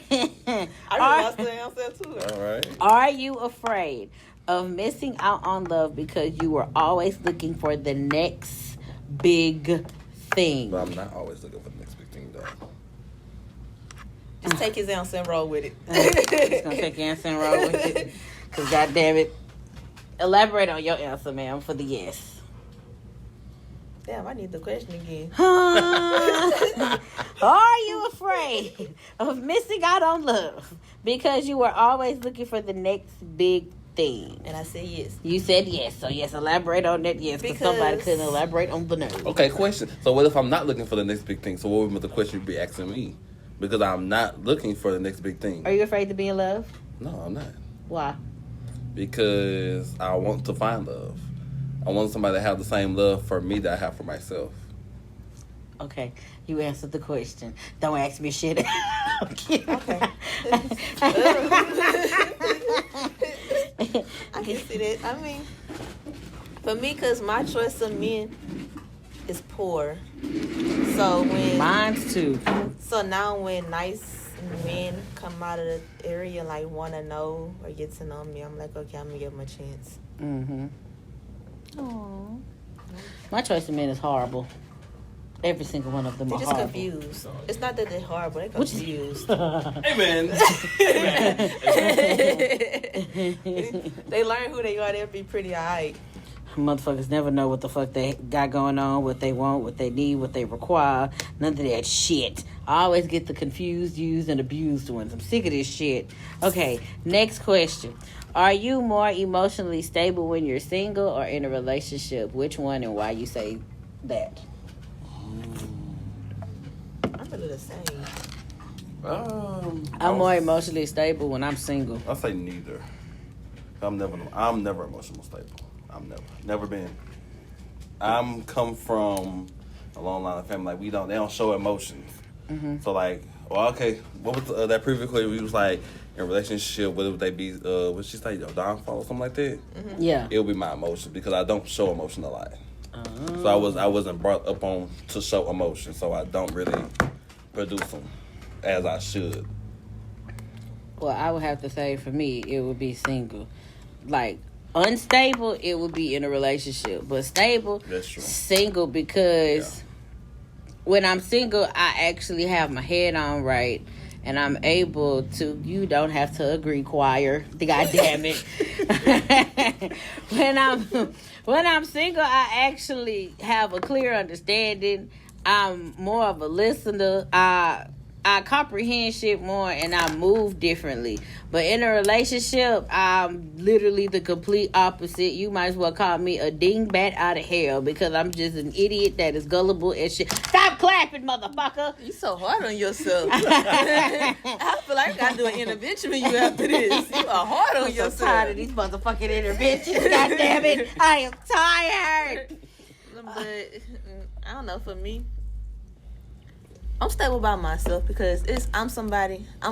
lost the answer too. All right. Are you afraid of missing out on love because you were always looking for the next big thing? But I'm not always looking for the next big thing, though. Just take his answer and roll with it. Just gonna take your answer and roll with it. Because, goddamn it. Elaborate on your answer, ma'am, for the yes. Damn, I need the question again. Are you afraid of missing out on love because you were always looking for the next big thing? And I said yes. You said yes. So, yes, elaborate on that yes. Because somebody couldn't elaborate on the no. Okay, question. So, what if I'm not looking for the next big thing? So, what would the question be asking me? Because I'm not looking for the next big thing. Are you afraid to be in love? No, I'm not. Why? Because I want to find love. I want somebody to have the same love for me that I have for myself. Okay, you answered the question. Don't ask me shit. Okay. I can see that. I mean, for me, because my choice of men is poor. So when Mine's too. So now when nice men come out of the area, like want to know or get to know me, I'm like, okay, I'm gonna give them a chance. Aww. My choice of men is horrible. Every single one of them They're are just horrible. confused. It's not that they're horrible, they're confused. Amen. They learn who they are, they'll be pretty alright. Motherfuckers never know what the fuck they got going on, what they want, what they need, what they require. None of that shit. I always get the confused, used, and abused ones. I'm sick of this shit. Okay, next question. Are you more emotionally stable when you're single or in a relationship? Which one and why you say that? I'm really the same. I'm more emotionally stable when I'm single. I say neither. I'm never emotional stable. I'm never been. I'm come from a long line of family. Like they don't show emotions. So like, well, okay, what was that previous question? We was like in a relationship. What would they be? What she say? A downfall or something like that? Yeah, it would be my emotion because I don't show emotion a lot. So I wasn't brought up on to show emotion. So I don't really produce them as I should. Well, I would have to say for me, it would be single. Like, unstable, it would be in a relationship. But stable, that's true. Single, because when I'm single, I actually have my head on right. And I'm able to, you don't have to agree, choir. God damn it. When I'm single, I actually have a clear understanding. I'm more of a listener. I comprehend shit more and I move differently. But in a relationship, I'm literally the complete opposite. You might as well call me a dingbat out of hell because I'm just an idiot that is gullible and shit. Stop clapping, motherfucker. You so hard on yourself. I feel like I gotta do an intervention with you after this. You are hard on yourself. I'm so tired of these motherfucking interventions. God damn it. I am tired. But I don't know, for me, I'm stable by myself because I'm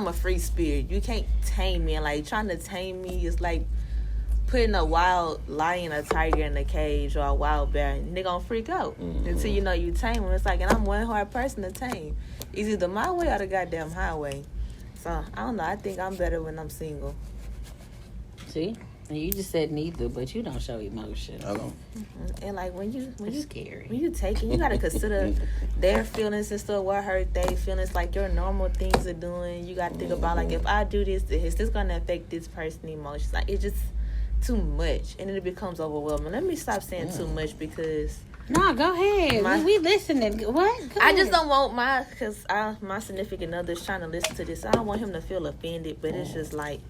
a free spirit. You can't tame me. And like trying to tame me is like putting a wild lion, a tiger in a cage, or a wild bear, and they gonna freak out until you know you tame them. It's like, and I'm one hard person to tame. It's either my way or the goddamn highway. So I don't know. I think I'm better when I'm single. See, You just said neither, but you don't show emotion. I know. And like when you Scary. when you take it, you gotta consider their feelings and stuff. What hurt they feelings? Like your normal things are doing. You gotta think about like if I do this, is this gonna affect this person's emotions? Like it's just too much, and then it becomes overwhelming. Let me stop saying too much because. No, go ahead. We listening. What? Go I ahead. just don't want my significant other's trying to listen to this. I don't want him to feel offended, but it's just like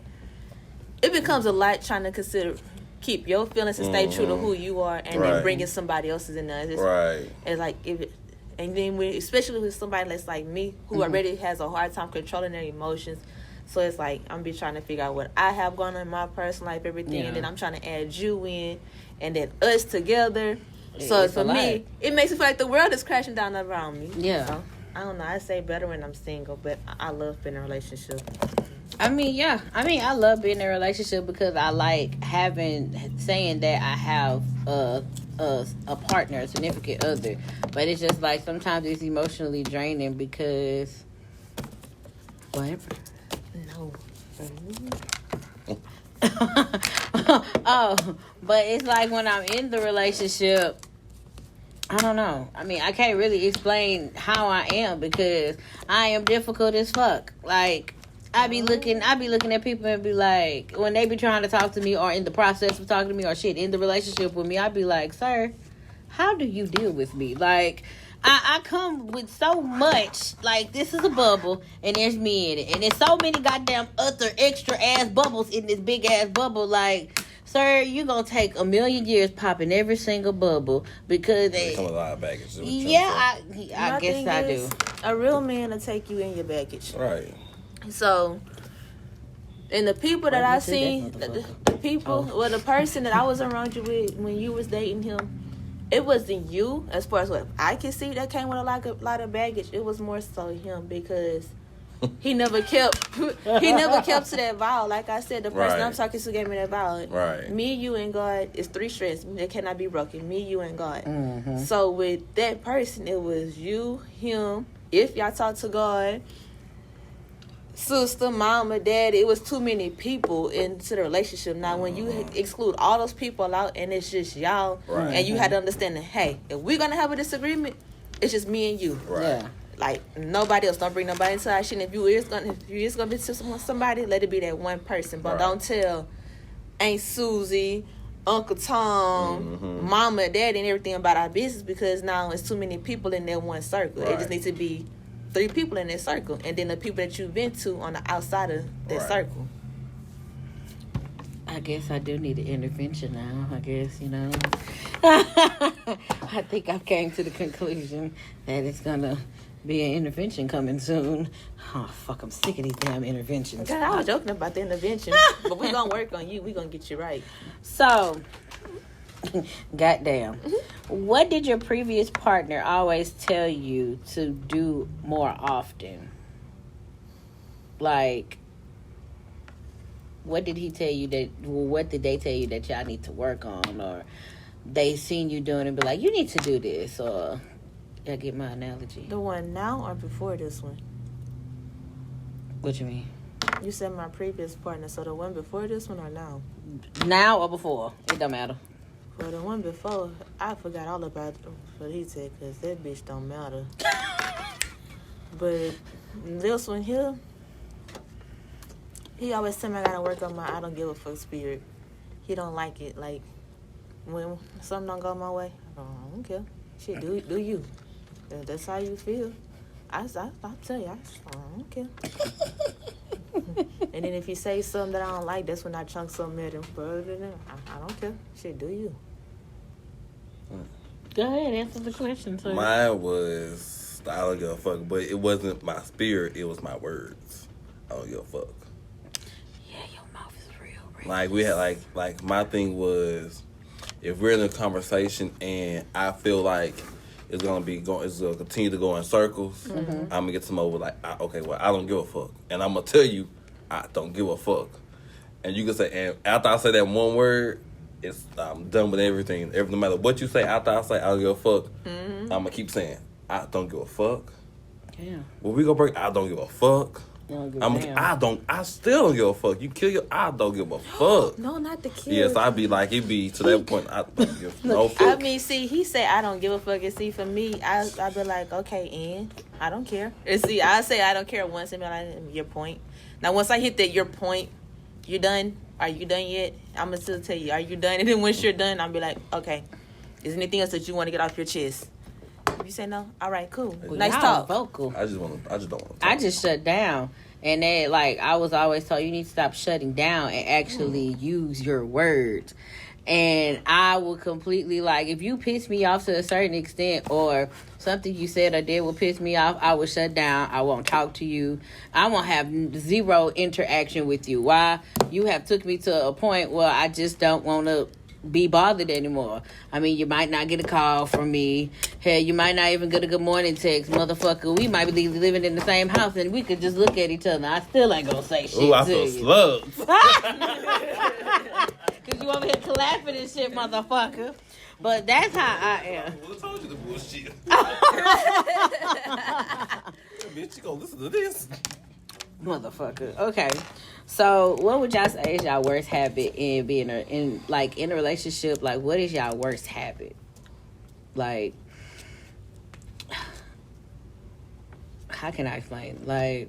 it becomes a lot trying to keep your feelings and stay true to who you are, and then bringing somebody else's in there. It's like and then especially with somebody that's like me who already has a hard time controlling their emotions. So it's like I'm be trying to figure out what I have going on in my personal life, everything, and then I'm trying to add you in, and then us together. So for me, it makes it feel like the world is crashing down around me. Yeah. So, I don't know. I say better when I'm single, but I love being in a relationship. I mean, yeah. I mean, I love being in a relationship because I like saying that I have a partner, a significant other. But it's just like sometimes it's emotionally draining because what? No. Oh, but it's like when I'm in the relationship, I don't know. I mean, I can't really explain how I am because I am difficult as fuck. Like, I be looking at people and be like, when they be trying to talk to me or in the process of talking to me or shit in the relationship with me, I be like, sir, how do you deal with me? Like, I come with so much, like, this is a bubble, and there's me in it. And there's so many goddamn other extra-ass bubbles in this big-ass bubble. Like, sir, you gonna take 1,000,000 years popping every single bubble because... They come with a lot of baggage. Yeah, I guess I do. A real man will take you in your baggage. Right. So... And the people that I seen, the people, well, the person that I was around you with when you was dating him, it wasn't you, as far as what I can see, that came with a lot of baggage. It was more so him because he never kept to that vow. Like I said, the person I'm talking to gave me that vow. Right. Me, you, and God is 3 strands. They cannot be broken. Me, you, and God. Mm-hmm. So with that person, it was you, him. If y'all talk to God, sister, mama, dad, it was too many people into the relationship. Now, when you exclude all those people out and it's just y'all, and you had to understand that, hey, if we're going to have a disagreement, it's just me and you. Right. Yeah. Like, nobody else. Don't bring nobody into our shit. If you is going to be to somebody, let it be that one person. But don't tell Aunt Susie, Uncle Tom, Mama, Daddy, and everything about our business because now it's too many people in that one circle. It just needs to be 3 people in that circle, and then the people that you've been to on the outside of that circle. I guess I do need an intervention now. I guess, you know. I think I came to the conclusion that it's going to be an intervention coming soon. Oh, fuck, I'm sick of these damn interventions. God, I was joking about the intervention, but we're going to work on you. We're going to get you right. So, goddamn. What did your previous partner always tell you to do more often? Like, what did he tell you what did they tell you that y'all need to work on? Or they seen you doing and be like, you need to do this? Or, I get my analogy. The one now or before this one? What you mean? You said my previous partner, so the one before this one or now? Now or before? It don't matter. Well, the one before, I forgot all about what he said because that bitch don't matter. But this one here, he always tell me I gotta work on my I don't give a fuck spirit. He don't like it. Like, when something don't go my way, I don't care. Shit, do you. If that's how you feel. I'll tell you, I don't care. And then if he say something that I don't like, that's when I chunk something at him. But other than that, I don't care. Shit, do you. Go ahead, answer the question. So. Mine was I don't give a fuck, but it wasn't my spirit, it was my words. I don't give a fuck. Yeah, your mouth is real. Like we had like my thing was if we're in a conversation and I feel like it's gonna continue to go in circles, I'm gonna get some over like okay, well I don't give a fuck. And I'm gonna tell you I don't give a fuck. And you can say, and after I say that one word, I'm done with everything. No matter what you say, after I say I don't give a fuck, I'm gonna keep saying I don't give a fuck. Yeah. Well, we gonna break. I don't give a fuck. You don't give a damn. I still don't give a fuck. You kill I don't give a fuck. No, not the kids. Yes, I'd be like, it be to that point, I don't give no fuck. I mean, see, he said I don't give a fuck. And see, for me, I'd be like, okay, and I don't care. And see, I say I don't care once and be like, your point. Now, once I hit that your point, you done? Are you done yet? I'm going to still tell you, are you done? And then once you're done, I'll be like, okay, is there anything else that you want to get off your chest? If you say no, all right, cool. Well, nice y'all talk. Vocal. I just don't want to talk. I just shut down. And then, like, I was always told, you need to stop shutting down and actually use your words. And I will completely, like, if you piss me off to a certain extent or something you said or did will piss me off, I will shut down. I won't talk to you. I won't have zero interaction with you. Why? You have took me to a point where I just don't want to be bothered anymore. I mean, you might not get a call from me. Hell, you might not even get a good morning text. Motherfucker, we might be living in the same house and we could just look at each other. I still ain't gonna say shit. Ooh, I to feel you. slugs. Cause you over here clapping and shit, motherfucker. But that's how I am. I told you the bullshit. Bitch, you gonna listen to this? Motherfucker. Okay. So what would y'all say is y'all worst habit in being in a relationship? Like, what is y'all worst habit? Like, how can I explain? Like,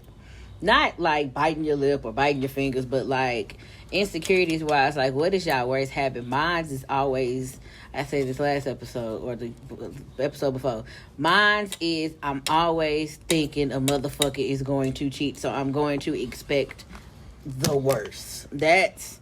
not like biting your lip or biting your fingers, but like insecurities wise, like what is y'all worst habit? Mine's is always, I said this last episode or the episode before, mine's is I'm always thinking a motherfucker is going to cheat, so I'm going to expect the worst. That's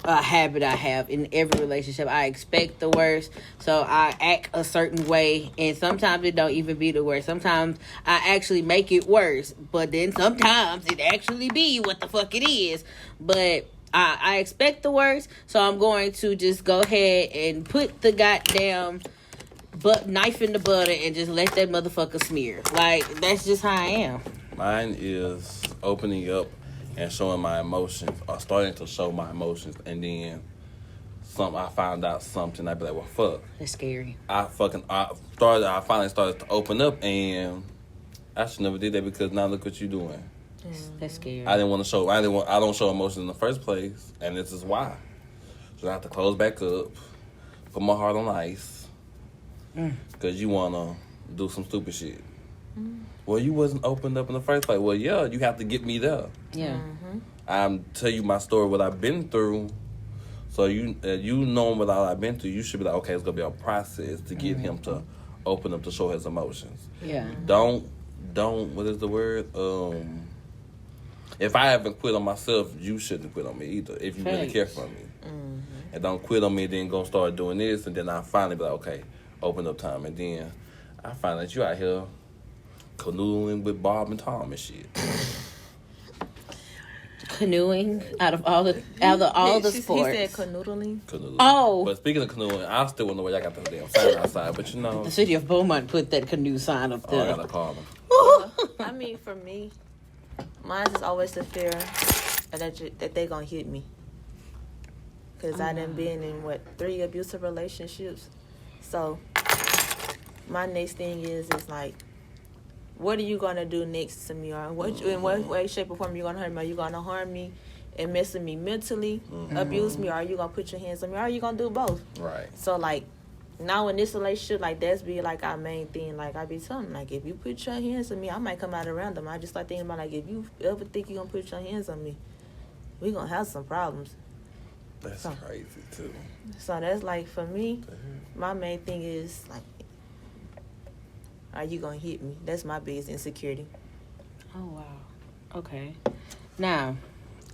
a habit I have in every relationship. I expect the worst, so I act a certain way, and sometimes it don't even be the worst. Sometimes I actually make it worse, but then sometimes it actually be what the fuck it is. But I expect the worst, so I'm going to just go ahead and put the goddamn knife in the butter and just let that motherfucker smear. Like, that's just how I am. Mine is opening up and showing my emotions, or starting to show my emotions, and then I found out something, I'd be like, well, fuck. That's scary. I finally started to open up, and I should never did that because now look what you doing. That's scary. I don't show emotions in the first place, and this is why. So I have to close back up, put my heart on ice, because you want to do some stupid shit. Well, you wasn't opened up in the first place. Well, yeah, you have to get me there. Yeah. I'm tell you my story, what I've been through. So you knowing what all I've been through, you should be like, okay, it's gonna be a process to get him to open up to show his emotions. Yeah. Don't. What is the word? If I haven't quit on myself, you shouldn't quit on me either. If you really care for me, and don't quit on me, then go start doing this, and then I finally be like, okay, open up time, and then I find that you out here canoodling with Bob and Tom and shit. Canoeing out of all the sports. He said canoodling. Oh. But speaking of canoodling, I still wonder where y'all got that damn sign outside. But you know, The city of Beaumont put that canoe sign up there. I gotta call them. I mean, for me, mine is always the fear that they gonna hit me. Because I done been in, 3 abusive relationships. So, my next thing is like, what are you gonna do next to me, or in what way, shape, or form are you gonna hurt me? Are you gonna harm me and mess with me mentally, abuse me, or are you gonna put your hands on me, or are you gonna do both? Right. So like now in this relationship, like that's be like our main thing. Like I be telling them, like if you put your hands on me, I might come out around them. I just start thinking about like if you ever think you gonna put your hands on me, we gonna have some problems. That's crazy too. So that's like for me, my main thing is like, are you gonna hit me? That's my biggest insecurity. Oh, wow. Okay. Now,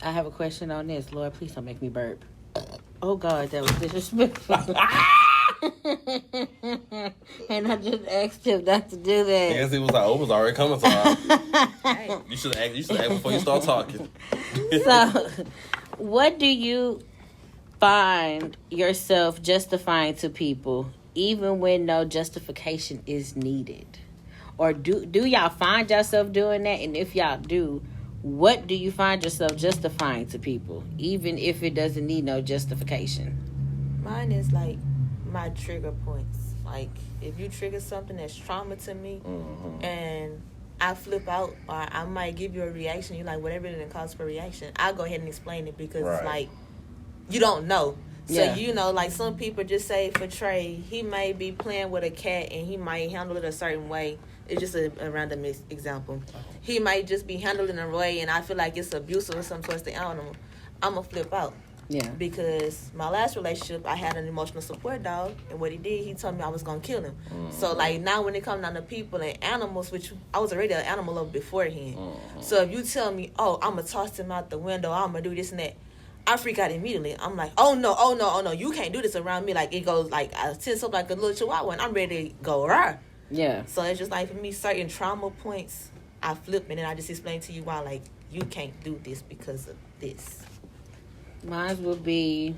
I have a question on this. Lord, please don't make me burp. Oh, God, that was disrespectful. And I just asked him not to do that. I guess he was like, it was already coming, so you should act before you start talking. So, what do you find yourself justifying to people even when no justification is needed? Or do y'all find yourself doing that? And if y'all do, what do you find yourself justifying to people, even if it doesn't need no justification? Mine is like my trigger points. Like if you trigger something that's trauma to me, and I flip out or I might give you a reaction. You like whatever it calls for reaction. I'll go ahead and explain it because it's like you don't know. So you know, like some people just say for Trey, he may be playing with a cat and he might handle it a certain way. It's just a random example. He might just be handling a way, and I feel like it's abusive or something towards the animal. I'ma flip out. Yeah. Because my last relationship, I had an emotional support dog, and what he did, he told me I was gonna kill him. So like now, when it comes down to people and animals, which I was already an animal lover beforehand. So if you tell me, oh, I'm gonna toss him out the window, I'm gonna do this and that, I freak out immediately. I'm like, oh no, you can't do this around me. Like it goes like I tense up like a little chihuahua, and I'm ready to go rah. Yeah. So it's just like for me, certain trauma points, I flip and then I just explain to you why, like, you can't do this because of this. Mine would be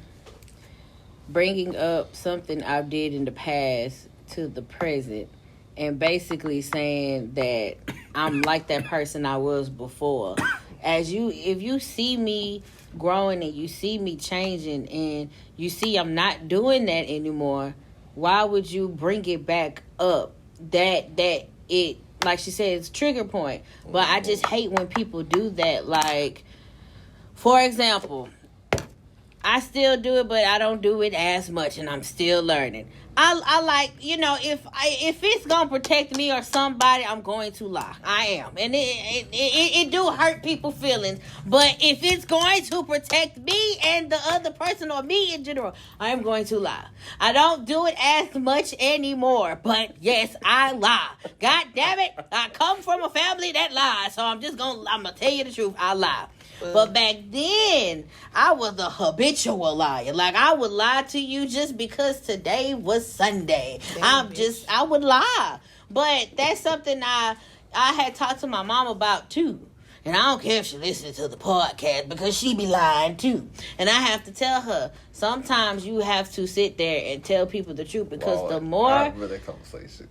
bringing up something I did in the past to the present and basically saying that I'm like that person I was before. If you see me growing and you see me changing and you see I'm not doing that anymore, why would you bring it back up? That it, like she said, it's trigger point. But I just hate when people do that. Like, for example, I still do it, but I don't do it as much, and I'm still learning. I like, you know, if it's gonna protect me or somebody, I'm going to lie. I am, and it do hurt people's feelings. But if it's going to protect me and the other person or me in general, I am going to lie. I don't do it as much anymore, but yes, I lie. God damn it, I come from a family that lies, so I'm gonna tell you the truth. I lie. But back then, I was a habitual liar. Like, I would lie to you just because today was Sunday. I would lie. But that's something I had talked to my mom about, too. And I don't care if she listens to the podcast because she be lying, too. And I have to tell her, sometimes you have to sit there and tell people the truth because the more... I remember that conversation.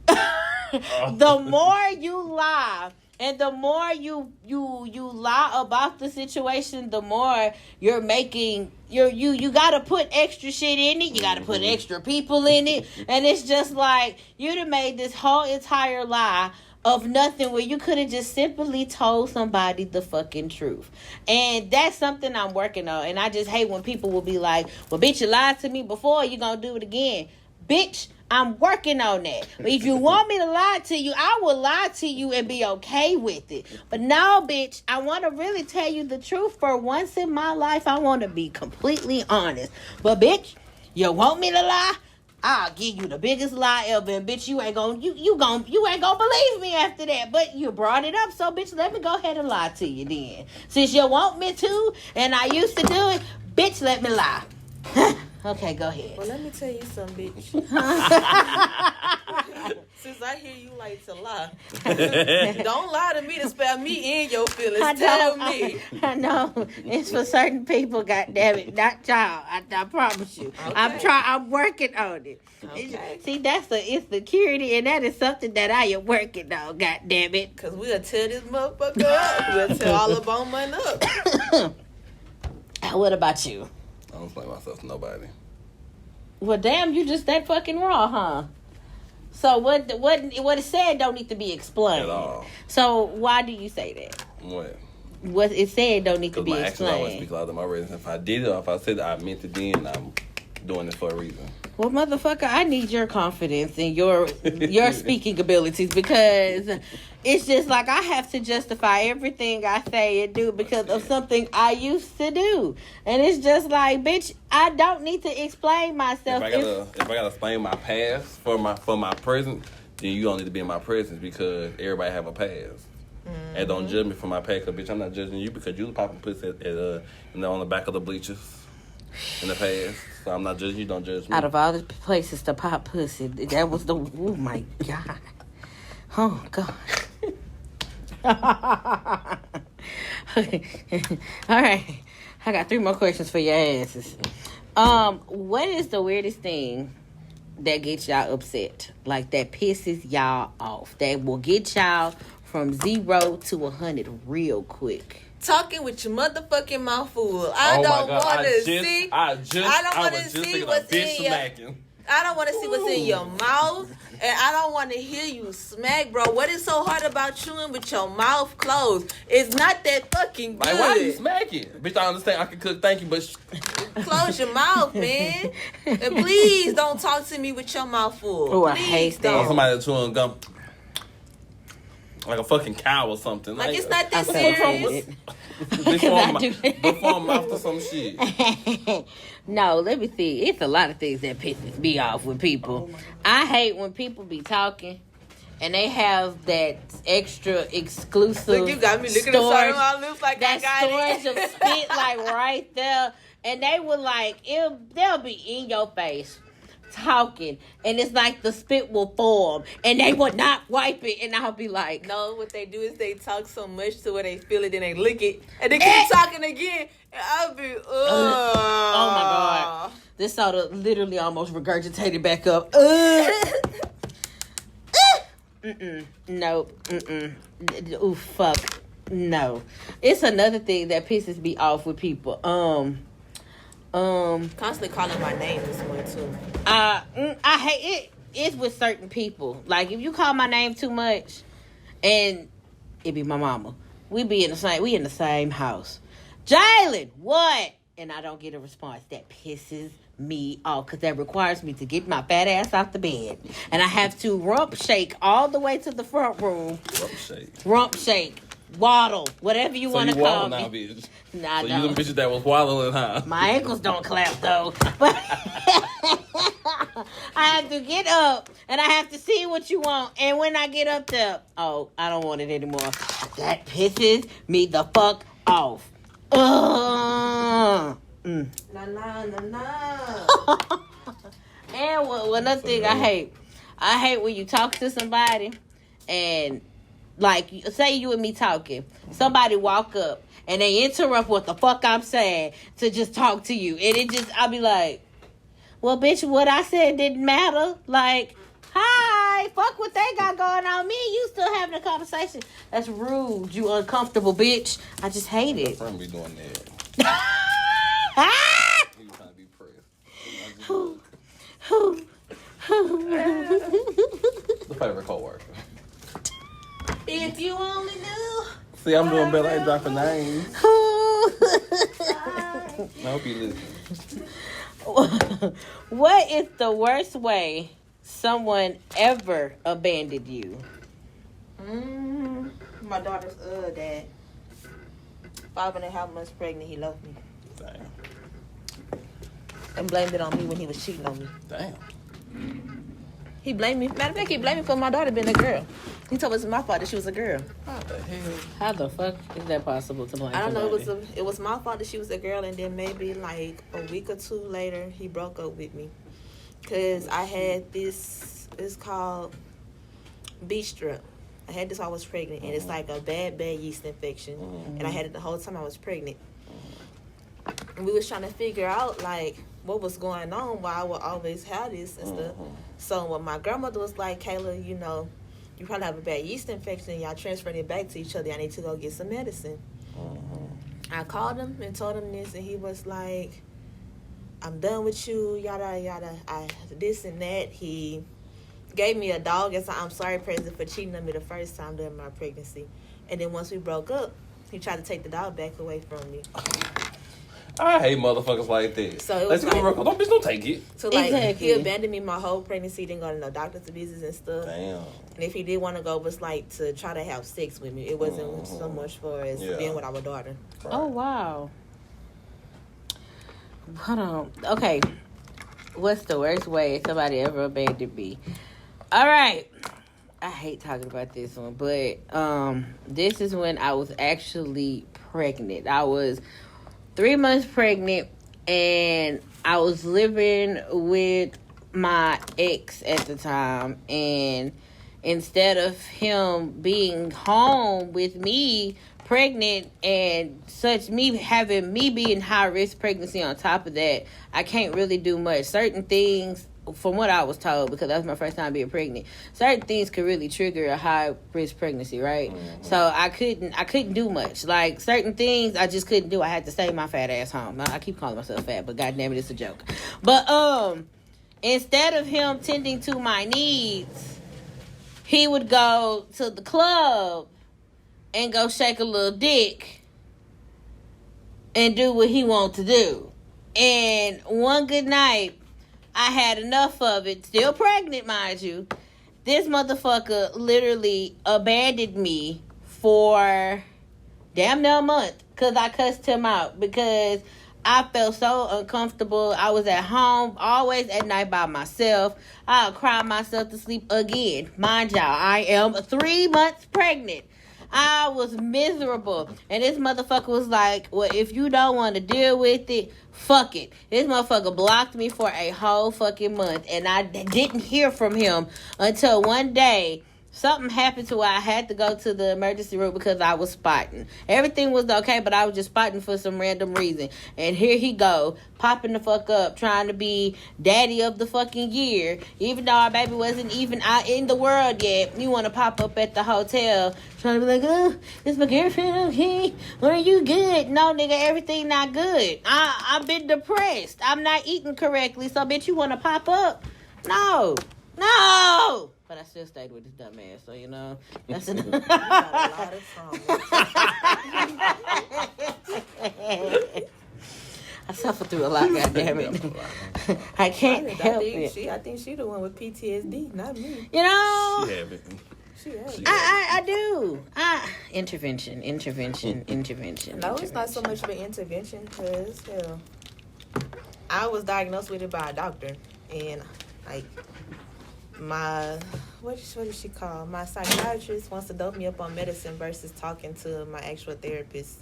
The more you lie... And the more you lie about the situation, the more you're making you gotta put extra shit in it. You gotta put extra people in it, and it's just like you'd have made this whole entire lie of nothing where you could have just simply told somebody the fucking truth. And that's something I'm working on. And I just hate when people will be like, "Well, bitch, you lied to me before. You gonna do it again, bitch." I'm working on that. But if you want me to lie to you, I will lie to you and be okay with it. But now, bitch, I want to really tell you the truth. For once in my life, I want to be completely honest. But, bitch, you want me to lie? I'll give you the biggest lie ever. And, bitch, you ain't gonna believe me after that. But you brought it up, so, bitch, let me go ahead and lie to you then. Since you want me to, and I used to do it, bitch, let me lie. Okay, go ahead. Well, let me tell you something, bitch. Since I hear you like to lie, don't lie to me to spare me in your feelings. Tell me. I know. It's for certain people, goddammit. Not y'all. I promise you. Okay. I'm working on it. Okay. See, that's the insecurity, and that is something that I am working on, goddammit. Because we'll tear this motherfucker up. We'll tear all the bone money up. What about you? I don't blame myself to nobody. Well, damn, you just that fucking raw, huh? So what it said don't need to be explained. At all. So why do you say that? What it said don't need to be explained. Because my actions always speak louder than my reasons. If I did it or if I said it, I meant it then, I'm doing it for a reason. Well, motherfucker, I need your confidence and your speaking abilities because it's just like I have to justify everything I say and do because of something I used to do. And it's just like, bitch, I don't need to explain myself. If I gotta explain my past for my present, then you don't need to be in my presence because everybody have a past. Mm-hmm. And don't judge me for my past, because bitch, I'm not judging you because you was popping pussy on the back of the bleachers in the past. So I'm not judging you, don't judge me. Out of all the places to pop pussy, that was the, oh my God. Oh God. All right. I got 3 more questions for your asses. What is the weirdest thing that gets y'all upset? Like that pisses y'all off. That will get y'all from 0 to 100 real quick. Talking with your motherfucking mouth full. I don't want to see. I don't want to see what's in your. I don't want to see what's in your mouth, and I don't want to hear you smack, bro. What is so hard about chewing with your mouth closed? It's not that fucking good. Like, why are you smacking? Bitch, I understand I can cook, thank you, but... Close your mouth, man. And please don't talk to me with your mouth full. Oh, I hate that. Or somebody chewing gum like a fucking cow or something. Like it's not that serious. Before I'm after some shit. No, let me see. It's a lot of things that pisses me off with people. I hate when people be talking and they have that extra exclusive. Look, you got me looking at my lips like that I got storage of spit like right there, and they were like, they'll be in your face talking, and it's like the spit will form, and they would not wipe it, and I'll be like, no. What they do is they talk so much to where they feel it, then they lick it, and they keep talking again, and I'll be, oh my god, this soda literally almost regurgitated back up. Nope. Ooh, fuck. No. It's another thing that pisses me off with people. Constantly calling my name is one too. I hate it. It's with certain people. Like if you call my name too much, and it be my mama, we in the same house. Jalen, what? And I don't get a response. That pisses me off because that requires me to get my fat ass off the bed, and I have to rump shake all the way to the front room. Rump shake. Waddle, whatever you want to call me. Now, bitch. Nah, so you them bitches that was waddling, huh? My ankles don't clap though, but I have to get up and I have to see what you want. And when I get up there, oh, I don't want it anymore. That pisses me the fuck off. Nah. And another thing I hate when you talk to somebody and. Like, say you and me talking. Somebody walk up and they interrupt what the fuck I'm saying to just talk to you. And I'll be like, well, bitch, what I said didn't matter. Like, hi, fuck what they got going on. Me and you still having a conversation. That's rude, you uncomfortable bitch. I just hate it. My friend be doing that. He was trying to be pressed. The favorite co-worker. If you only knew. See, I'm doing better. I ain't dropping names. I hope you listen. What is the worst way someone ever abandoned you? My daughter's dad. 5.5 months pregnant, he left me. Damn. And blamed it on me when he was cheating on me. Damn. He blamed me. Matter of fact, he blamed me for my daughter being a girl. He told us it was my fault that she was a girl. How the hell? How the fuck is that possible to blame? I don't know. It was my fault that she was a girl, and then maybe like a week or two later, he broke up with me because I had this. It's called B strep. I had this while I was pregnant, and it's like a bad yeast infection, and I had it the whole time I was pregnant. And we was trying to figure out like what was going on, why I would always have this and stuff. So when my grandmother was like, Kayla, you know, you probably have a bad yeast infection and y'all transferring it back to each other. I need to go get some medicine. I called him and told him this, and he was like, I'm done with you, yada, yada. This and that. He gave me a dog as an I'm sorry present for cheating on me the first time during my pregnancy. And then once we broke up, he tried to take the dog back away from me. I hate motherfuckers like that. So it was don't take it. So like he abandoned me my whole pregnancy, didn't go to no doctor's visits and stuff. Damn. And if he did want to go, it was like to try to have sex with me. It wasn't so much for as being with our daughter. Right. Oh wow. Hold on. Okay. What's the worst way somebody ever abandoned me? All right. I hate talking about this one, but this is when I was actually pregnant. I was 3 months pregnant, and I was living with my ex at the time, and instead of him being home with me pregnant and such, me being high risk pregnancy on top of that, I can't really do much. Certain things, from what I was told, because that was my first time being pregnant, certain things could really trigger a high risk pregnancy, right? So I couldn't do much. Like certain things I just couldn't do. I had to stay my fat ass home. I keep calling myself fat, but goddamn it, it's a joke. But instead of him tending to my needs, he would go to the club and go shake a little dick and do what he wanted to do. And one good night, I had enough of it, still pregnant, mind you. This motherfucker literally abandoned me for damn near a month because I cussed him out because I felt so uncomfortable. I was at home, always at night by myself. I'll cry myself to sleep again. Mind y'all, I am 3 months pregnant. I was miserable. And this motherfucker was like, well, if you don't want to deal with it, fuck it. This motherfucker blocked me for a whole fucking month. And I didn't hear from him until one day something happened to where I had to go to the emergency room because I was spotting. Everything was okay, but I was just spotting for some random reason. And here he go, popping the fuck up, trying to be daddy of the fucking year. Even though our baby wasn't even out in the world yet, you want to pop up at the hotel trying to be like, oh, is my girlfriend okay? Are you good? No, nigga, everything not good. I've been depressed. I'm not eating correctly, so bitch, you want to pop up? No. But I still stayed with this dumb ass, so you know that's enough. You got a lot of trauma. I suffered through a lot, goddammit. I can't help it. I think she the one with PTSD, not me. You know, She have it. I do. Intervention. No, it's not so much of an intervention because hell, I was diagnosed with it by a doctor, and like my what is she called? My psychiatrist wants to dope me up on medicine versus talking to my actual therapist.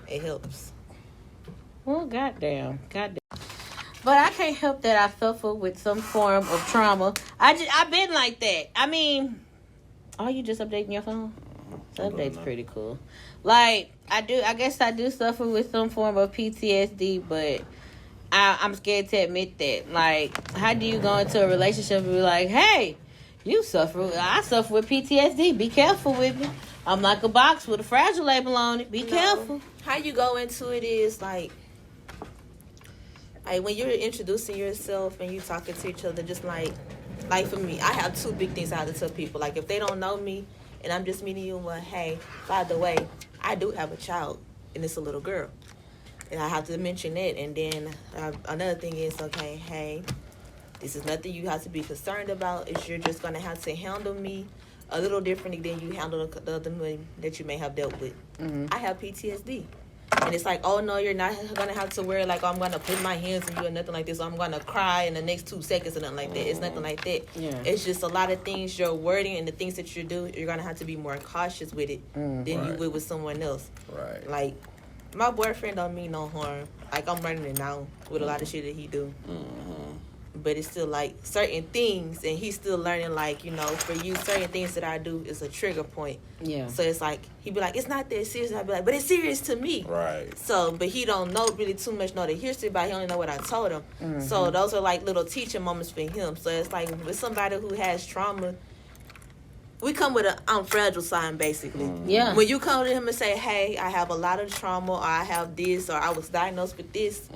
It helps. Well, goddamn. But I can't help that I suffer with some form of trauma. I've been like that. I mean, are you just updating your phone? The update's pretty cool. Like, I guess I do suffer with some form of PTSD, but I'm scared to admit that. Like, how do you go into a relationship and be like, hey, I suffer with PTSD. Be careful with me. I'm like a box with a fragile label on it. Be careful. How you go into it is like when you're introducing yourself and you talking to each other, just like for me, I have two big things I have to tell people. Like, if they don't know me and I'm just meeting you, well, hey, by the way, I do have a child and it's a little girl. And I have to mention it. And then another thing is, okay, hey, this is nothing you have to be concerned about. It's you're just going to have to handle me a little differently than you handle the other men that you may have dealt with. Mm-hmm. I have PTSD. And it's like, oh, no, you're not going to have to worry like, oh, I'm going to put my hands on you or nothing like this. Or I'm going to cry in the next 2 seconds or nothing like that. It's nothing like that. Yeah. It's just a lot of things, your wording and the things that you do, you're going to have to be more cautious with it than you would with someone else. Right. Like, my boyfriend don't mean no harm. Like, I'm learning it now with a lot of shit that he do. Mm-hmm. But it's still, like, certain things, and he's still learning, like, you know, for you, certain things that I do is a trigger point. Yeah. So it's like, he'd be like, it's not that serious. And I'd be like, but it's serious to me. Right. So, but he don't know really too much, know the history, but he only know what I told him. Mm-hmm. So those are, like, little teaching moments for him. So it's like, with somebody who has trauma, we come with a I'm fragile sign, basically. Mm-hmm. Yeah. When you come to him and say, hey, I have a lot of trauma, or I have this, or I was diagnosed with this,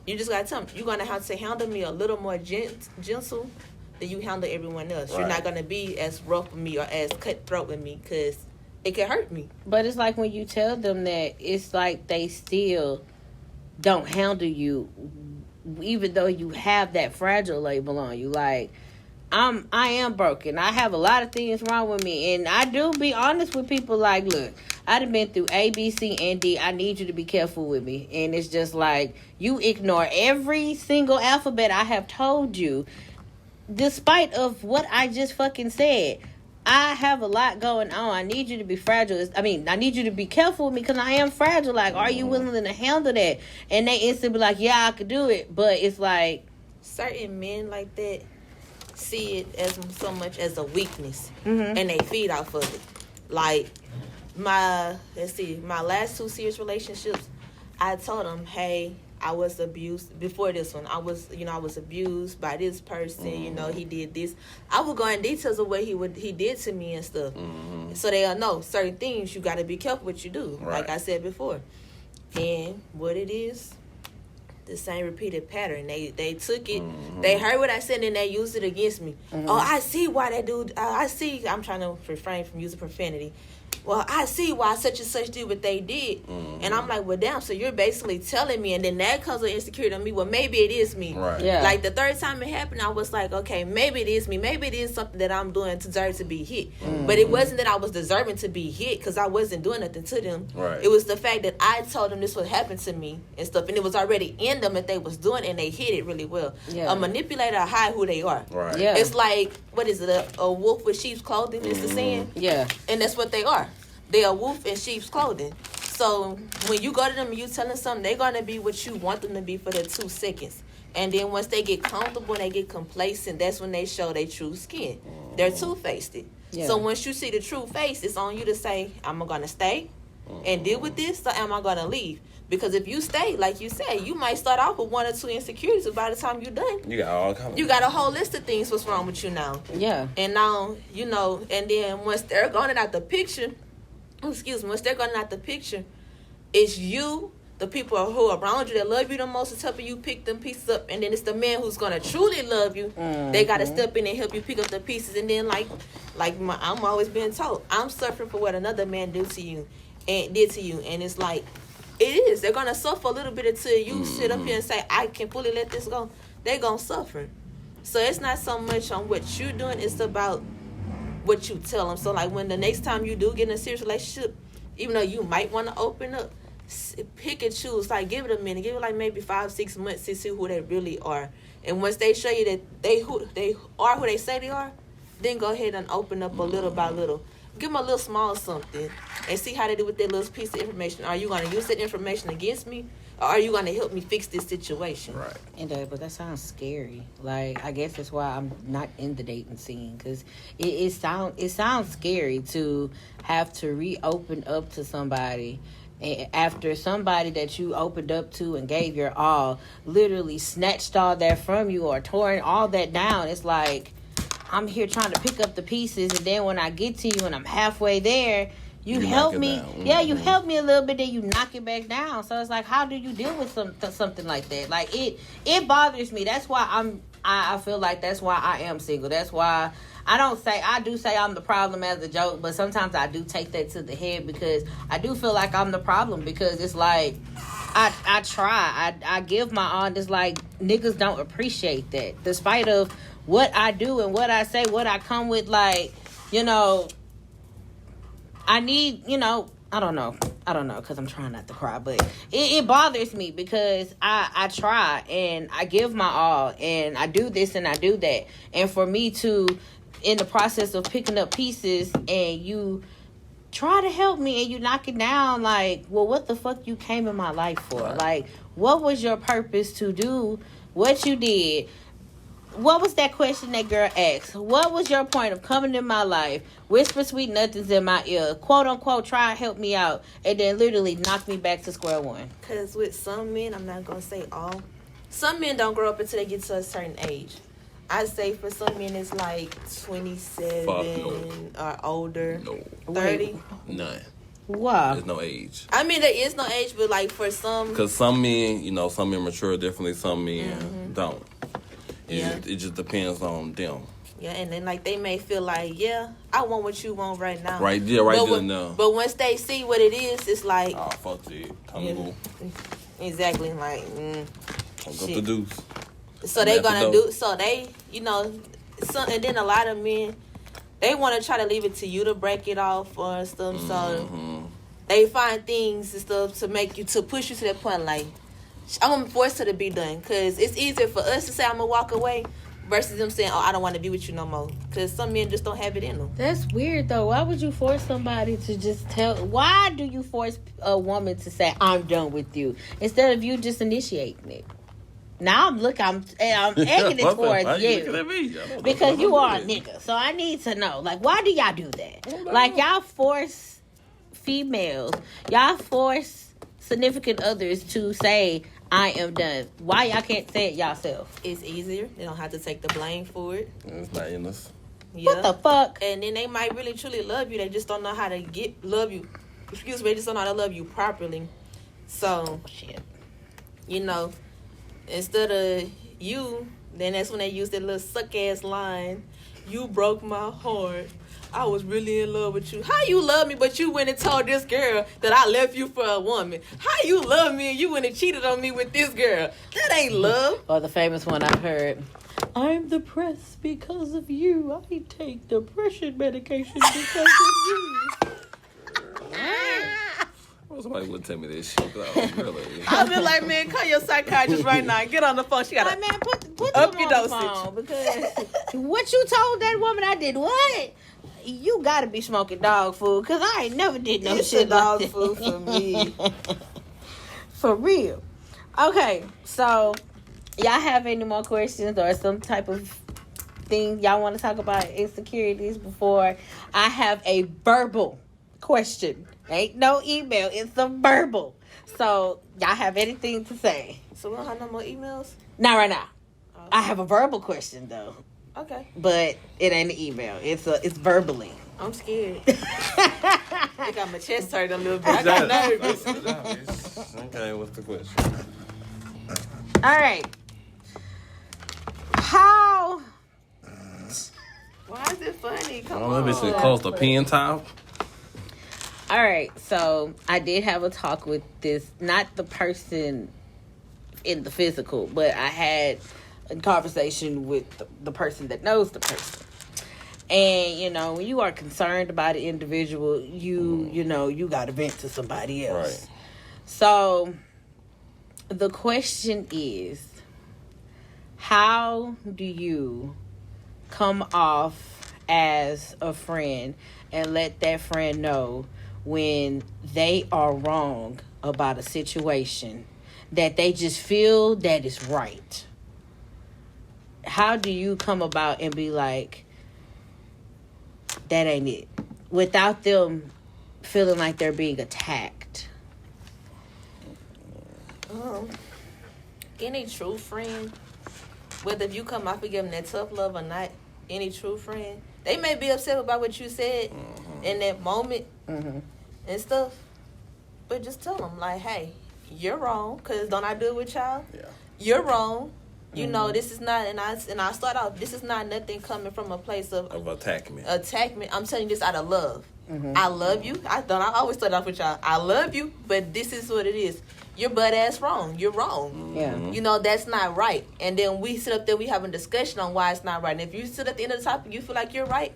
you just got to tell him, you're going to have to handle me a little more gentle than you handle everyone else. Right. You're not going to be as rough with me or as cutthroat with me because it can hurt me. But it's like when you tell them that, it's like they still don't handle you even though you have that fragile label on you. Like, I am broken. I have a lot of things wrong with me. And I do be honest with people like, look, I done been through A, B, C, and D. I need you to be careful with me. And it's just like, you ignore every single alphabet I have told you, despite of what I just fucking said. I have a lot going on. I need you to be fragile. I need you to be careful with me because I am fragile. Like, are you willing to handle that? And they instantly be like, yeah, I could do it. But it's like, certain men like that see it as so much as a weakness, and they feed off of it. Like, my last 2 serious relationships, I told them, hey, I was abused before this one. I was abused by this person. Mm-hmm. You know, he did this. I would go in details of what he did to me and stuff. Mm-hmm. So they'll know certain things. You got to be careful what you do. Right. Like I said before. And what it is, the same repeated pattern. They took it. They heard what I said and they used it against me. Oh, I see why that dude. I see. I'm trying to refrain from using profanity. Well, I see why such and such did what they did. And I'm like, well, damn, so you're basically telling me, and then that comes with insecurity on me. Well, maybe it is me. Right. Yeah. Like, the third time it happened, I was like, okay, maybe it is me. Maybe it is something that I'm doing to deserve to be hit. But it wasn't that I was deserving to be hit because I wasn't doing nothing to them. Right. It was the fact that I told them this would happen to me and stuff, and it was already in them that they was doing, and they hid it really well. Yeah. A manipulator hide who they are. Right. Yeah. It's like, what is it, a wolf with sheep's clothing is the saying? Yeah. And that's what they are. They are wolf in sheep's clothing. So when you go to them and you tell them something, they're going to be what you want them to be for the 2 seconds. And then once they get comfortable and they get complacent, that's when they show their true skin. They're two-faced. Yeah. So once you see the true face, it's on you to say, am I going to stay and deal with this, or am I going to leave? Because if you stay, like you said, you might start off with 1 or 2 insecurities, but by the time you're done, You got all kinds. you got a whole list of things what's wrong with you now. Yeah. And now, you know, and then once they're gone out the picture, once they're gone out the picture, it's you, the people who are around you that love you the most, is helping you pick them pieces up. And then it's the man who's going to truly love you. They got to step in and help you pick up the pieces. And then, I'm always being told, I'm suffering for what another man did to you. And it's like, it is. They're going to suffer a little bit until you sit up here and say, I can fully let this go. They're going to suffer. So it's not so much on what you're doing. It's about what you tell them. So, like, when the next time you do get in a serious relationship, even though you might want to open up, pick and choose. Like, give it a minute. Give it, like, maybe 5-6 months to see who they really are. And once they show you that they are who they say they are, then go ahead and open up a little by little. Give them a little small something and see how they do with that little piece of information. Are you going to use that information against me, or are you going to help me fix this situation? Right. And but that sounds scary. Like, I guess that's why I'm not in the dating scene, because it sounds scary to have to reopen up to somebody after somebody that you opened up to and gave your all literally snatched all that from you or torn all that down. It's like, I'm here trying to pick up the pieces, and then when I get to you and I'm halfway there, you help me. Yeah, you help me a little bit, then you knock it back down. So it's like, how do you deal with something like that? Like, it bothers me. That's why I feel like that's why I am single. That's why I do say I'm the problem as a joke, but sometimes I do take that to the head, because I do feel like I'm the problem, because it's like, I give my all. It's like, niggas don't appreciate that, despite of what I do and what I say, what I come with. Like, you know, I need, you know, I don't know, because I'm trying not to cry, but it bothers me, because I try and I give my all and I do this and I do that. And for me to, in the process of picking up pieces, and you try to help me and you knock it down, like, well, what the fuck you came in my life for? Right. Like, what was your purpose to do what you did? What was that question that girl asked? What was your point of coming in my life, whisper sweet nothings in my ear, quote unquote, try and help me out, and then literally knock me back to square one? Because with some men, I'm not going to say all, some men don't grow up until they get to a certain age. I'd say for some men it's like 27 or older. No. 30. None. Wow. There's no age. I mean, there is no age, but like for some, Because some men, you know, some men mature differently, some men don't. It just depends on them. yeah, and then like they may feel like, yeah, I want what you want right now. Right there, right but there, now. But once they see what it is, it's like, Oh, fuck it. Come Yeah. on. exactly, like, Come shit. the deuce. So they That's gonna dope. do, so they, you know, and then a lot of men, they want to try to leave it to you to break it off or stuff. So they find things and stuff to make you, to push you to that point, like, I'm gonna force her to be done, because it's easier for us to say I'm gonna walk away versus them saying, oh, I don't want to be with you no more, because some men just don't have it in them. That's weird, though. Why would you force somebody to just why do you force a woman to say, I'm done with you, instead of you just initiating it? Now I'm egging it towards you. Because you are a nigga. So I need to know, like, why do y'all do that? Like, y'all force females, y'all force significant others to say, I am done. Why y'all can't say it yourself? It's easier. They don't have to take the blame for it. It's not in us. Yeah. What the fuck? And then they might really truly love you. They just don't know how to love you. Excuse me. They just don't know how to love you properly. So, Shit. you know, instead of you, then that's when they use that little suck ass line. You broke my heart. I was really in love with you. How you love me, but you went and told this girl that I left you for a woman? How you love me and you went and cheated on me with this girl? That ain't love. Or the famous one I've heard. I'm depressed because of you. I take depression medication because of you. Well, somebody would tell me this shit. Really. I've been like, man, call your psychiatrist right now. Get on the phone. She got Like, man, put up them your on the dosage. phone because what you told that woman I did what? You gotta be smoking dog food because I ain't never did no It's shit dog like food for me. For real. Okay, so y'all have any more questions or some type of thing y'all want to talk about insecurities before I have a verbal question? Ain't no email, it's a verbal. So y'all have anything to say? So we don't have no more emails? Not right now. I have a verbal question though, Okay. but it ain't an email. It's verbally. I'm scared. I got my chest hurt a little bit. I got nervous. Okay, what's the question? All right. How? Why is it funny? Come Oh, that bitch is on. close to pen time. All right. So I did have a talk with this, not the person in the physical, but I had a conversation with the person that knows the person. And, you know, when you are concerned about an individual, you know, you got to vent to somebody else. Right. So the question is, how do you come off as a friend and let that friend know when they are wrong about a situation that they just feel that is right? How do you come about and be like, that ain't it, without them feeling like they're being attacked? Any true friend, whether if you come off and give them that tough love or not, any true friend, they may be upset about what you said in that moment and stuff, but just tell them, like, hey, you're wrong, because don't I do it with y'all? Yeah. You're wrong. You know, this is not, and I start out, this is not nothing coming from a place of Attackment. I'm telling you this out of love. I love you. I always start off with y'all. I love you, but this is what it is. You're butt ass wrong. You're wrong. Yeah. You know, that's not right. And then we sit up there, we have a discussion on why it's not right. And if you sit at the end of the topic, you feel like you're right,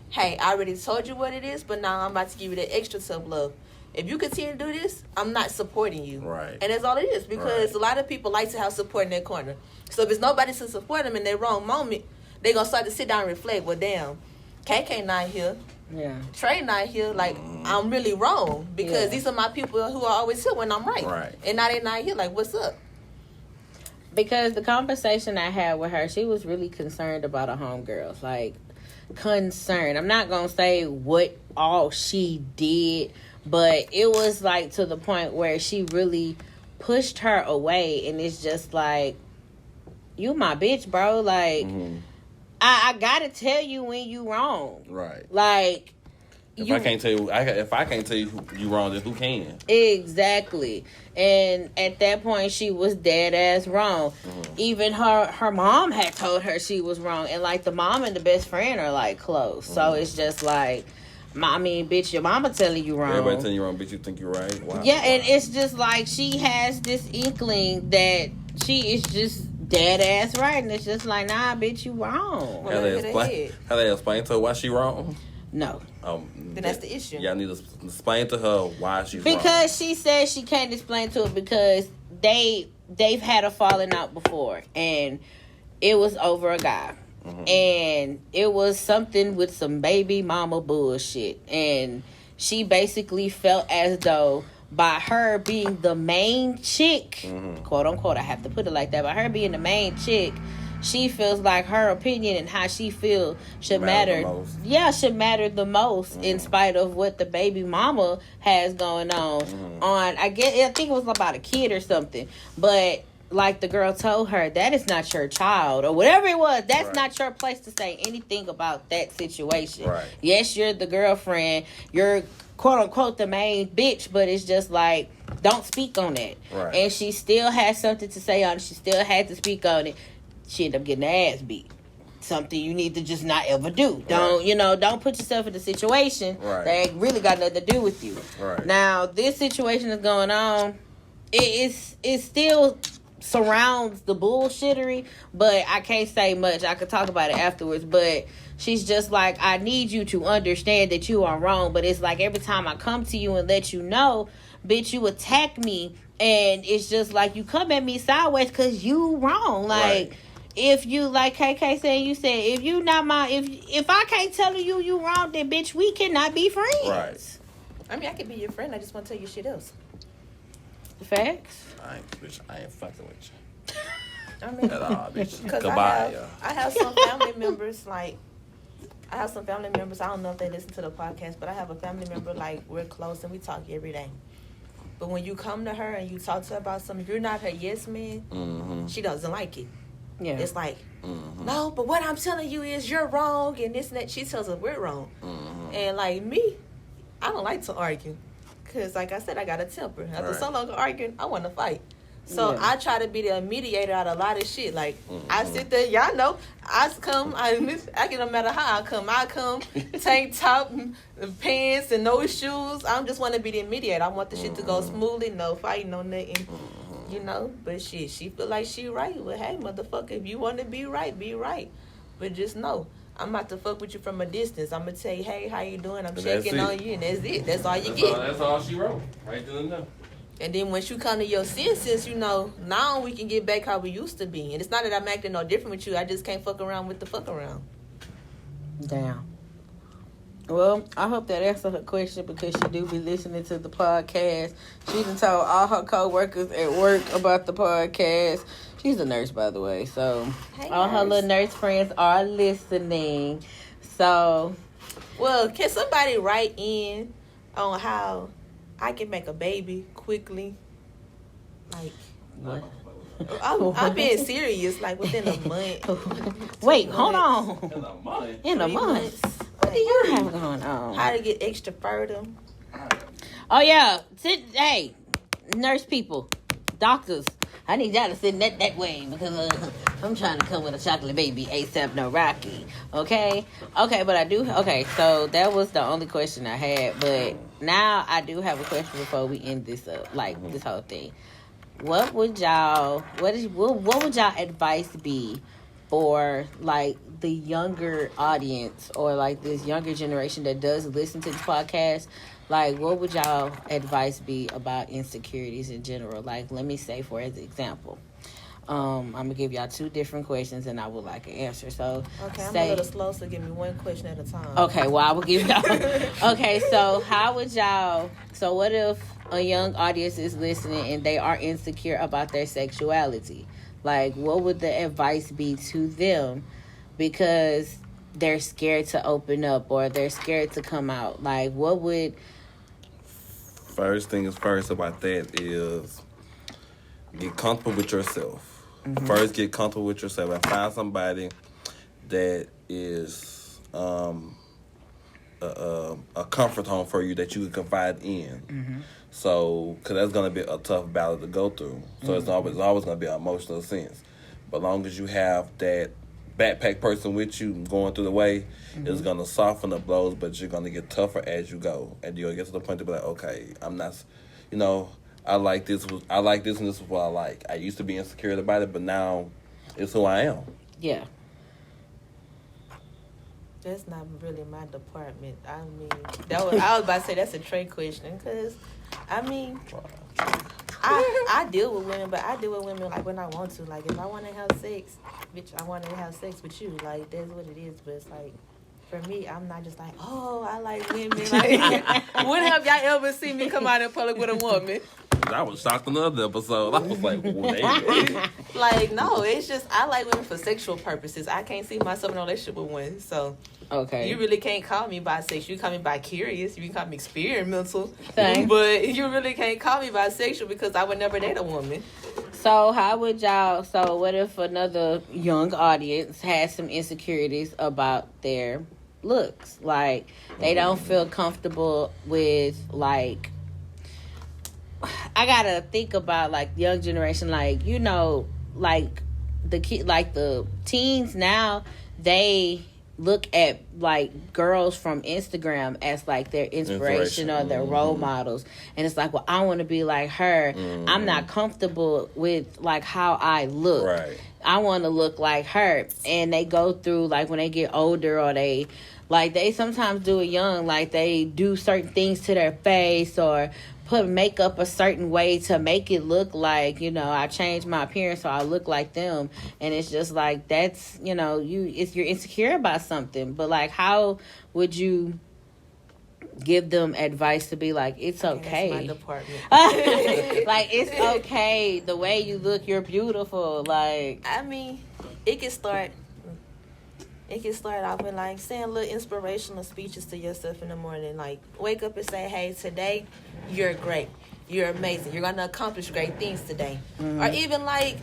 hey, I already told you what it is, but now I'm about to give you that extra tough love. If you continue to do this, I'm not supporting you. Right. And that's all it is, because Right. a lot of people like to have support in their corner. So if there's nobody to support them in their wrong moment, they're going to start to sit down and reflect, well, damn, KK not here. Yeah. Trey not here. Like, I'm really wrong, because these are my people who are always here when I'm right. Right. And now they're not here. Like, what's up? Because the conversation I had with her, she was really concerned about her homegirls. Like, concerned. I'm not going to say what all she did, but it was like to the point where she really pushed her away. And it's just like, you my bitch, bro. Like, I got to tell you when you wrong. Right. Like, If I can't tell you you wrong, then who can? Exactly. And at that point, she was dead ass wrong. Even her mom had told her she was wrong. And, like, the mom and the best friend are, like, close. So it's just like, I mean, bitch, your mama telling you wrong. Everybody telling you wrong, bitch, you think you're right? Wow. Yeah, and it's just like she has this inkling that she is just dead ass right. And it's just like, nah, bitch, you wrong. Well, How they explain to her why she wrong? No. Then that's the issue. Y'all need to explain to her why she's wrong. Because she says she can't explain to it because they've had a falling out before, and it was over a guy. And it was something with some baby mama bullshit. And she basically felt as though by her being the main chick, quote unquote, I have to put it like that, by her being the main chick, she feels like her opinion and how she feels should matter. Yeah, should matter the most in spite of what the baby mama has going on. I think it was about a kid or something. But like the girl told her, that is not your child or whatever it was. That's not your place to say anything about that situation. Right. Yes, you're the girlfriend. You're quote unquote the main bitch, but it's just like, don't speak on it. Right. And she still had something to say on it. She still had to speak on it. She ended up getting her ass beat. Something you need to just not ever do. Don't don't put yourself in a situation that ain't really got nothing to do with you. Right. Now, this situation is going on. It still surrounds the bullshittery, but I can't say much. I could talk about it afterwards, but she's just like, I need you to understand that you are wrong, but it's like every time I come to you and let you know, bitch, you attack me, and it's just like you come at me sideways because you wrong. Like, if you, like KK said, you said, if you not my, if I can't tell you wrong, then bitch, we cannot be friends. Right. I mean, I could be your friend. I just want to tell you shit else. Facts. I ain't fucking with you. I mean, At all, bitch. because Goodbye. I have some family members, like, I don't know if they listen to the podcast, but I have a family member, like, we're close and we talk every day. But when you come to her and you talk to her about something, you're not her yes man, she doesn't like it. Yeah. It's like, no, but what I'm telling you is you're wrong and this and that. She tells us we're wrong. And, like, me, I don't like to argue. Because, like I said, I got a temper. After so long of arguing, I want to fight. So I try to be the mediator out of a lot of shit. Like, I sit there, y'all know, I get no matter how I come, tank top, pants, and no shoes. I just want to be the mediator. I want the shit to go smoothly, no fighting, no nothing, you know. But shit, she feel like she right. Well, hey, motherfucker, if you want to be right, be right. But just know, I'm about to fuck with you from a distance. I'm going to tell you, hey, how you doing? I'm checking on you, and that's it. That's all you get. That's all she wrote. Right then and there. And then once you come to your senses, you know, now we can get back how we used to be. And it's not that I'm acting no different with you. I just can't fuck around with the fuck around. Damn. Well, I hope that answered her question because she do be listening to the podcast. She done told all her co-workers at work about the podcast. She's a nurse, by the way. So all her little nurse friends are listening. So, well, can somebody write in on how I can make a baby quickly? Like, what? I'm being serious, like within a month. Wait, hold on. In a 3 month? months. What do you have going on? How to get extra fertile. Oh, yeah. Hey, nurse people, doctors, I need y'all to sit that way because I'm trying to come with a chocolate baby ASAP, no Rocky. Okay, but I do. Okay, so that was the only question I had. But now I do have a question before we end this up, like this whole thing. What would y'all advice be for like the younger audience or like this younger generation that does listen to this podcast? Like, what would y'all advice be about insecurities in general? Like, let me say, for as example, I'm gonna give y'all 2 different questions, and I would like an answer. So, okay, I'm a little slow, so give me one question at a time. Okay, well, I will give y'all. Okay, so how would y'all? So, what if a young audience is listening and they are insecure about their sexuality? Like, what would the advice be to them? Because they're scared to open up or they're scared to come out. Like, what would... First thing is first about that is get comfortable with yourself. First, get comfortable with yourself and find somebody that is a comfort home for you that you can confide in. So, because that's going to be a tough battle to go through. So, it's always going to be an emotional sense. But as long as you have that backpack person with you going through the way, it's going to soften the blows, but you're going to get tougher as you go. And you'll get to the point to be like, okay, I'm not, I like this, and this is what I like. I used to be insecure about it, but now it's who I am. Yeah. That's not really my department. I mean, I was about to say that's a trade question because, I mean, I deal with women, but I deal with women like when I want to. Like if I want to have sex, bitch, I want to have sex with you. Like that's what it is. But it's like for me, I'm not just like, oh, I like women. Like, when have y'all ever seen me come out in public with a woman? I was shocked in the other episode. I was like, wait. Like, no, it's just I like women for sexual purposes. I can't see myself in a relationship with one. So okay, you really can't call me bisexual. You call me bi-curious. You can call me experimental. Thanks. But you really can't call me bisexual because I would never date a woman. So how would y'all? So what if another young audience has some insecurities about their looks? Like they don't feel comfortable with like. I gotta think about like young generation, like like the kid, like the teens now. They look at like girls from Instagram as like their inspiration or their role models, and it's like, well, I want to be like her. I'm not comfortable with like how I look. Right. I want to look like her, and they go through like when they get older, or they sometimes do it young, like they do certain things to their face or put makeup a certain way to make it look like, I changed my appearance so I look like them. And it's just like, that's, you're insecure about something. But like, how would you give them advice to be like, it's okay? That's my department. Like, it's okay. The way you look, you're beautiful. Like, I mean, it can start off with like saying little inspirational speeches to yourself in the morning. Like, wake up and say, hey, today you're great. You're amazing. You're going to accomplish great things today. Or even like,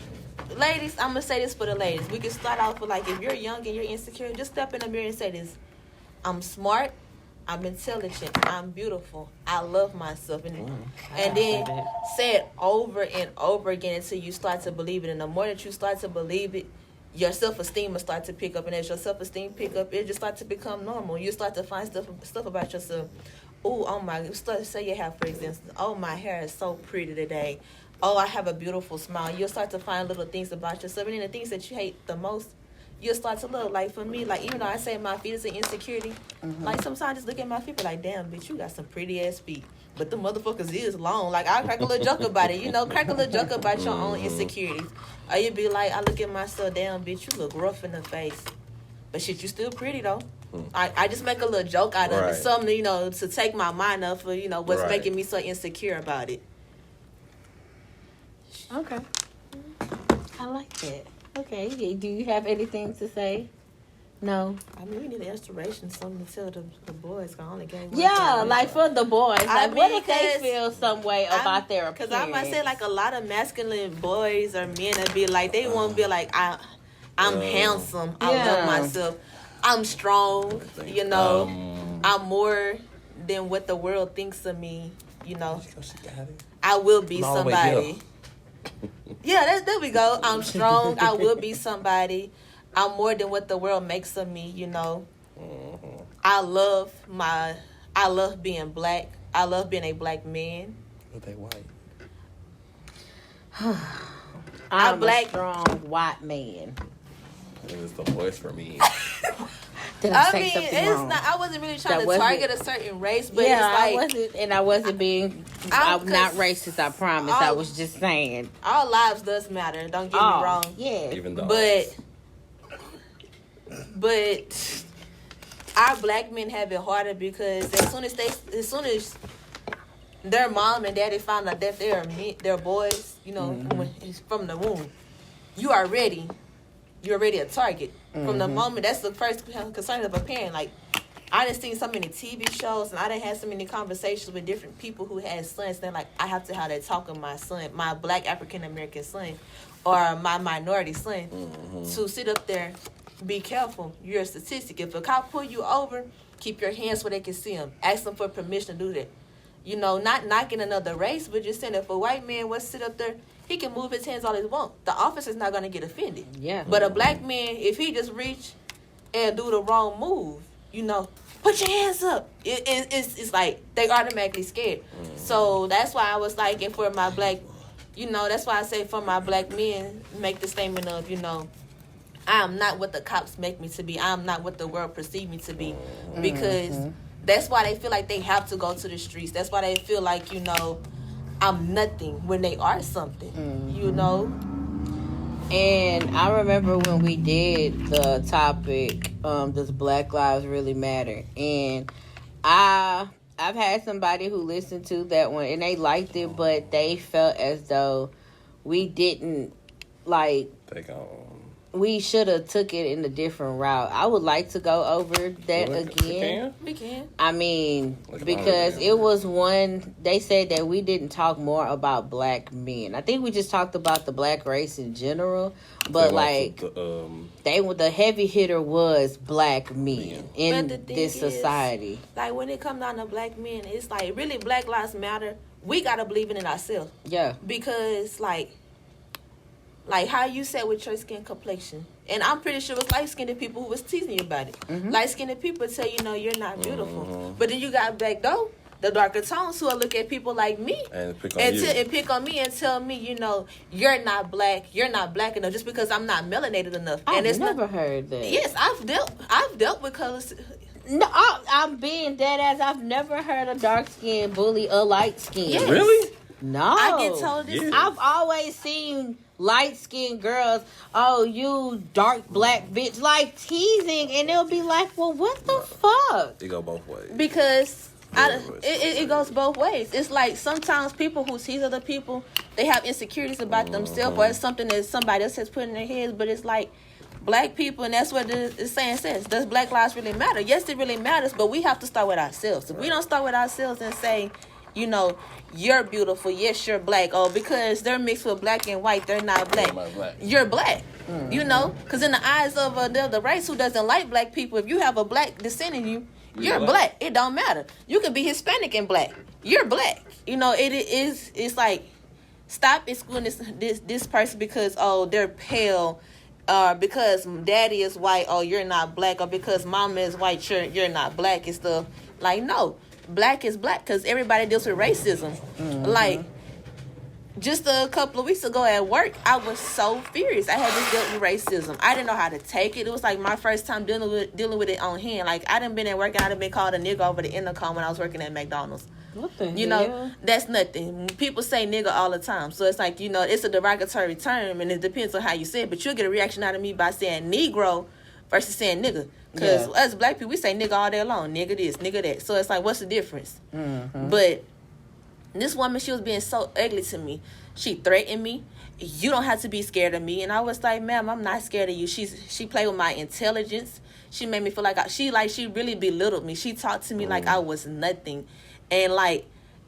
ladies, I'm going to say this for the ladies. We can start off with like, if you're young and you're insecure, just step in the mirror and say this. I'm smart. I'm intelligent. I'm beautiful. I love myself. And then say it over and over again until you start to believe it. And the more that you start to believe it, your self-esteem will start to pick up. And as your self-esteem pick up, it just start to become normal. You start to find stuff about yourself. Oh my, say your hair, for instance. Oh, my hair is so pretty today. Oh, I have a beautiful smile. You'll start to find little things about yourself. And then the things that you hate the most, you'll start to look. Like for me, like even though I say my feet is an insecurity, like sometimes I just look at my feet, be like, damn, bitch, you got some pretty ass feet. But the motherfuckers is long. Like I crack a little joke about it, crack a little joke about your own insecurities. Or you be like, I look at myself, damn, bitch, you look rough in the face. But shit, you still pretty though. I just make a little joke out of it, something, to take my mind off of, what's making me so insecure about it. okay. I like that. Okay. Do you have anything to say? No. I mean, we need an inspiration, something to tell the boys. I only gave like for the boys. Like, what if they feel some way about their appearance? Because I might say, like, a lot of masculine boys or men that be like, they won't be like, I'm handsome. I love myself. I'm strong. I'm more than what the world thinks of me. I will be somebody. Yeah, there we go. I'm strong. I will be somebody. I'm more than what the world makes of me, I love being black. I love being a black man. But they white. I'm black, a strong white man. It's the voice for me. Did I say something wrong? It's not. I wasn't really trying to target a certain race, but I wasn't being. I'm not racist. I promise. I was just saying. All lives does matter. Don't get me wrong. Yeah. Even though. But our black men have it harder because as soon as their mom and daddy found out that they're boys, when it's from the womb, you're already a target. From the moment, that's the first concern of a parent. Like, I done seen so many TV shows and I done had so many conversations with different people who had sons. They're like, I have to have that talk with my son, my black African-American son, or my minority son, to sit up there. Be careful. You're a statistic. If a cop pull you over, keep your hands where they can see them. Ask them for permission to do that. Not knocking another race, but just saying if a white man was to sit up there, he can move his hands all he wants. The officer's not going to get offended. Yeah. But a black man, if he just reach and do the wrong move, put your hands up. It's like they automatically scared. So that's why I was like, and for my black, that's why I say for my black men, make the statement of, I am not what the cops make me to be. I am not what the world perceive me to be. Because that's why they feel like they have to go to the streets. That's why they feel like, I'm nothing when they are something, And I remember when we did the topic, does Black Lives Really Matter? And I've had somebody who listened to that one and they liked it, but they felt as though we didn't we should have took it in a different route. I would like to go over that again. We can. I mean, because it was one, they said that we didn't talk more about black men. I think we just talked about the black race in general, but the heavy hitter was black men in this society. Like when it comes down to black men, it's like really Black Lives Matter. We gotta believe in it ourselves. Yeah. Because like how you said with your skin complexion. And I'm pretty sure it was light-skinned people who was teasing you about it. Mm-hmm. Light-skinned people tell you, no, you're not beautiful. Mm-hmm. But then you got black, though, the darker tones who will look at people like me. And pick on me and tell me, you're not black enough just because I'm not melanated enough. I've never heard that. Yes, I've dealt with colors. No, I'm being dead ass. I've never heard a dark skin bully a light skin. Yes. Really? No. I get told this. Yeah. I've always seen light-skinned girls, oh, you dark black bitch, like teasing, and they'll be like, well, what the fuck? It go both ways. Because it goes both ways. It's like sometimes people who tease other people, they have insecurities about themselves, or it's something that somebody else has put in their heads, but it's like, black people, and that's what the saying says, does Black lives really matter? Yes, it really matters, but we have to start with ourselves. If we don't start with ourselves and say, you're beautiful, yes, you're black, because they're mixed with black and white, they're not black. You're black. Mm-hmm. Because in the eyes of the race who doesn't like black people, if you have a black descent in you, you're black. It don't matter. You can be Hispanic and black. You're black. It's like, stop excluding this person because, they're pale, because daddy is white, you're not black, or because mama is white, you're not black and stuff. Like, no. Black is black because everybody deals with racism. Mm-hmm. Like, just a couple of weeks ago at work, I was so furious. I had just dealt with racism. I didn't know how to take it. It was like my first time dealing with it on hand. Like, I done been at work and I done been called a nigga over the intercom when I was working at McDonald's. What the hell? That's nothing. People say nigga all the time. So it's like, it's a derogatory term and it depends on how you say it. But you'll get a reaction out of me by saying Negro versus saying nigga. Because us black people, we say nigga all day long. Nigga this, nigga that. So it's like, what's the difference? Mm-hmm. But this woman, she was being so ugly to me. She threatened me. You don't have to be scared of me. And I was like, ma'am, I'm not scared of you. She played with my intelligence. She made me feel like she really belittled me. She talked to me like I was nothing. And like,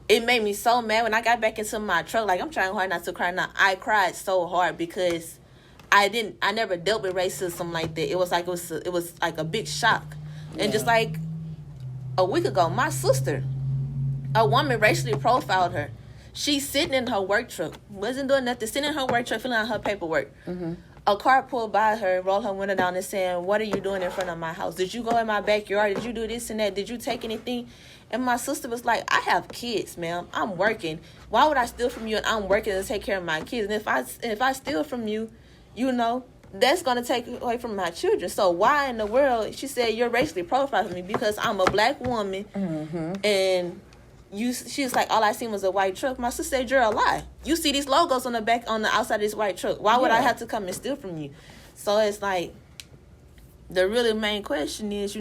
it made me so mad when I got back into my truck. Like, I'm trying hard not to cry now. I cried so hard because I never dealt with racism like that. It was like a big shock. Yeah. And just like a week ago, my sister, a woman racially profiled her. She's sitting in her work truck, wasn't doing nothing, sitting in her work truck, filling out her paperwork. Mm-hmm. A car pulled by her, rolled her window down and saying, what are you doing in front of my house? Did you go in my backyard? Did you do this and that? Did you take anything? And my sister was like, I have kids, ma'am. I'm working. Why would I steal from you? And I'm working to take care of my kids. And if I steal from you, that's going to take away from my children. So why in the world, she said, you're racially profiling me because I'm a black woman. Mm-hmm. And she was like, all I seen was a white truck. My sister said, you're a lie. You see these logos on the outside of this white truck. Why would I have to come and steal from you? So it's like, the really main question is,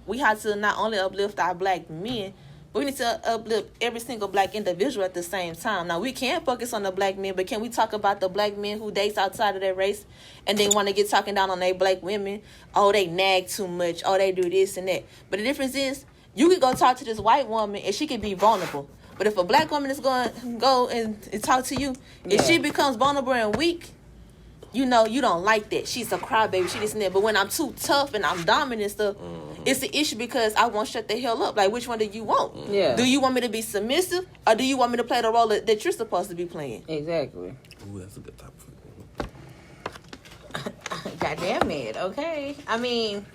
we have to not only uplift our black men, but we need to uplift every single black individual at the same time. Now, we can focus on the black men, but can we talk about the black men who dates outside of their race and they want to get talking down on their black women? Oh, they nag too much. Oh, they do this and that. But the difference is, you could go talk to this white woman and she could be vulnerable. But if a black woman is going to go and talk to you, if she becomes vulnerable and weak, you don't like that. She's a crybaby. She this and that. But when I'm too tough and I'm dominant and stuff, it's the issue because I won't shut the hell up. Like, which one do you want? Yeah. Do you want me to be submissive or do you want me to play the role that you're supposed to be playing? Exactly. Ooh, that's a good topic. Goddamn it. Okay. I mean,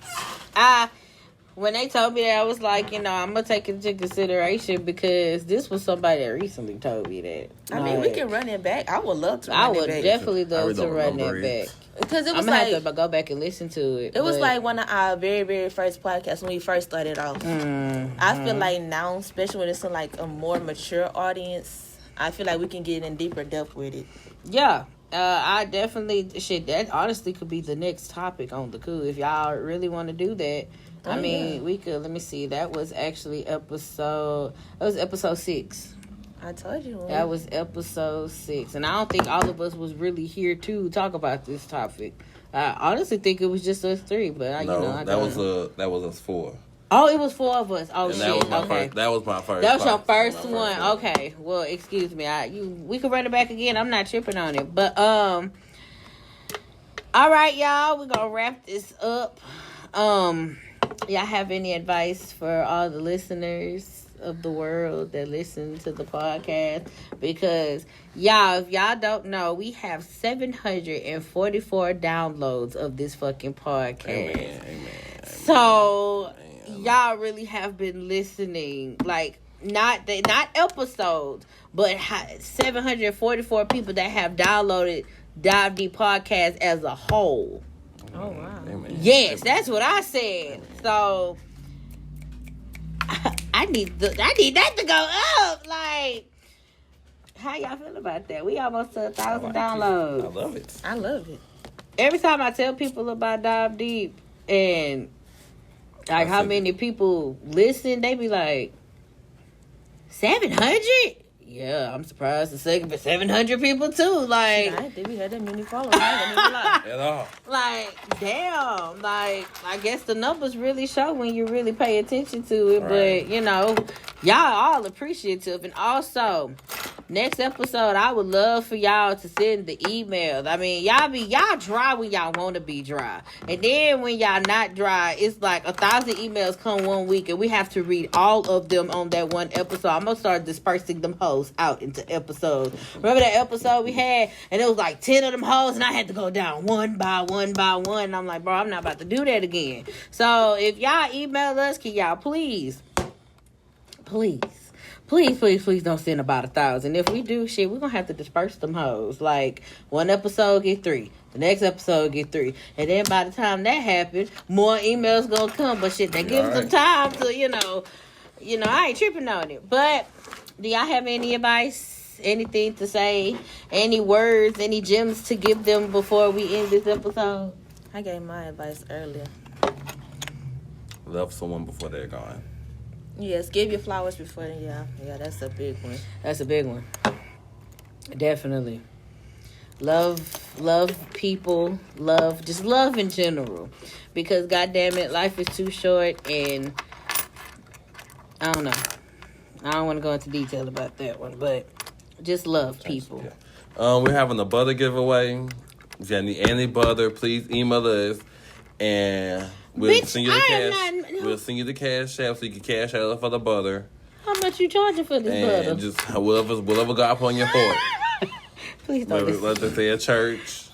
when they told me that, I was like, I'm going to take it into consideration because this was somebody that recently told me that. I mean, we can run it back. I would love to run it back. I would definitely love to run that back. Because it was I'm going to have to go back and listen to it. It was like one of our very, very first podcasts when we first started off. I feel like now, especially when it's like a more mature audience, I feel like we can get in deeper depth with it. Yeah. I definitely, that honestly could be the next topic on the cool. If y'all really want to do that. I mean, we could, let me see, that was actually episode 6. I told you. That was episode 6. And I don't think all of us was really here to talk about this topic. I honestly think it was just us 3, but I that was us 4. Oh, it was 4 of us. Oh, And shit. that was my Okay. first. That was my first. That was your spot. first My one. Okay. Well, excuse me. We can run it back again. I'm not tripping on it. But all right, y'all. We're gonna wrap this up. Y'all have any advice for all the listeners of the world that listen to the podcast? Because y'all, if y'all don't know, we have 744 downloads of this fucking podcast. Amen. So y'all really have been listening, like not episodes, but 744 people that have downloaded Dive Deep Podcast as a whole. Oh wow! Amen. Yes, that's what I said. So I need that to go up. Like, how y'all feel about that? We almost to 1,000 downloads. I love it. I love it. Every time I tell people about Dive Deep and like how many people listen, they be like, 700? Yeah, I'm surprised the second, but 700 people too. Like, I did. We had that many followers. At all. like, damn. Like, I guess the numbers really show when you really pay attention to it. Right. But, y'all all appreciative. And also, next episode, I would love for y'all to send the emails. I mean, y'all dry when y'all want to be dry. And then when y'all not dry, it's like 1,000 emails come one week and we have to read all of them on that one episode. I'm going to start dispersing them hoes out into episodes. Remember that episode we had? And it was like 10 of them hoes and I had to go down one by one by one. And I'm like, bro, I'm not about to do that again. So if y'all email us, can y'all please don't send about 1,000. If we do shit, we're gonna have to disperse them hoes. Like, one episode get 3, the next episode get 3, and then by the time that happens, more emails gonna come. But shit, that gives them time to, I ain't tripping on it. But do y'all have any advice, anything to say, any words, any gems to give them before we end this episode? I gave my advice earlier. Love someone before they're gone. Yes, give your flowers before. Yeah, that's a big one. That's a big one. Definitely. Love people, just love in general. Because goddamn it, life is too short, and I don't know. I don't want to go into detail about that one, but just love people. Yeah. We're having a butter giveaway. If you need any butter, please email us, and we'll send you the cash. We'll send you the cash app so you can cash out for the butter. How much you charging for this butter? And just whatever God put on your heart. Please don't listen. Let's say a church.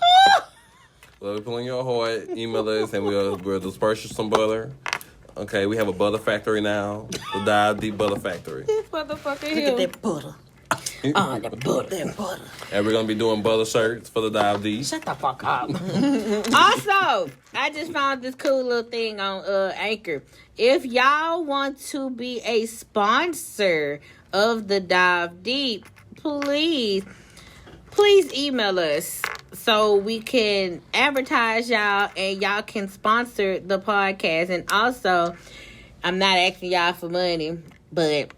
Whatever put on your heart, email us, and we'll disperse you some butter. Okay, we have a butter factory now. The Dive Deep Butter Factory. This motherfucker Look here. at that butter. That butter. And we're going to be doing butter shirts for the Dive Deep. Shut the fuck up. Also, I just found this cool little thing on Anchor. If y'all want to be a sponsor of the Dive Deep, please email us so we can advertise y'all and y'all can sponsor the podcast. And also, I'm not asking y'all for money, but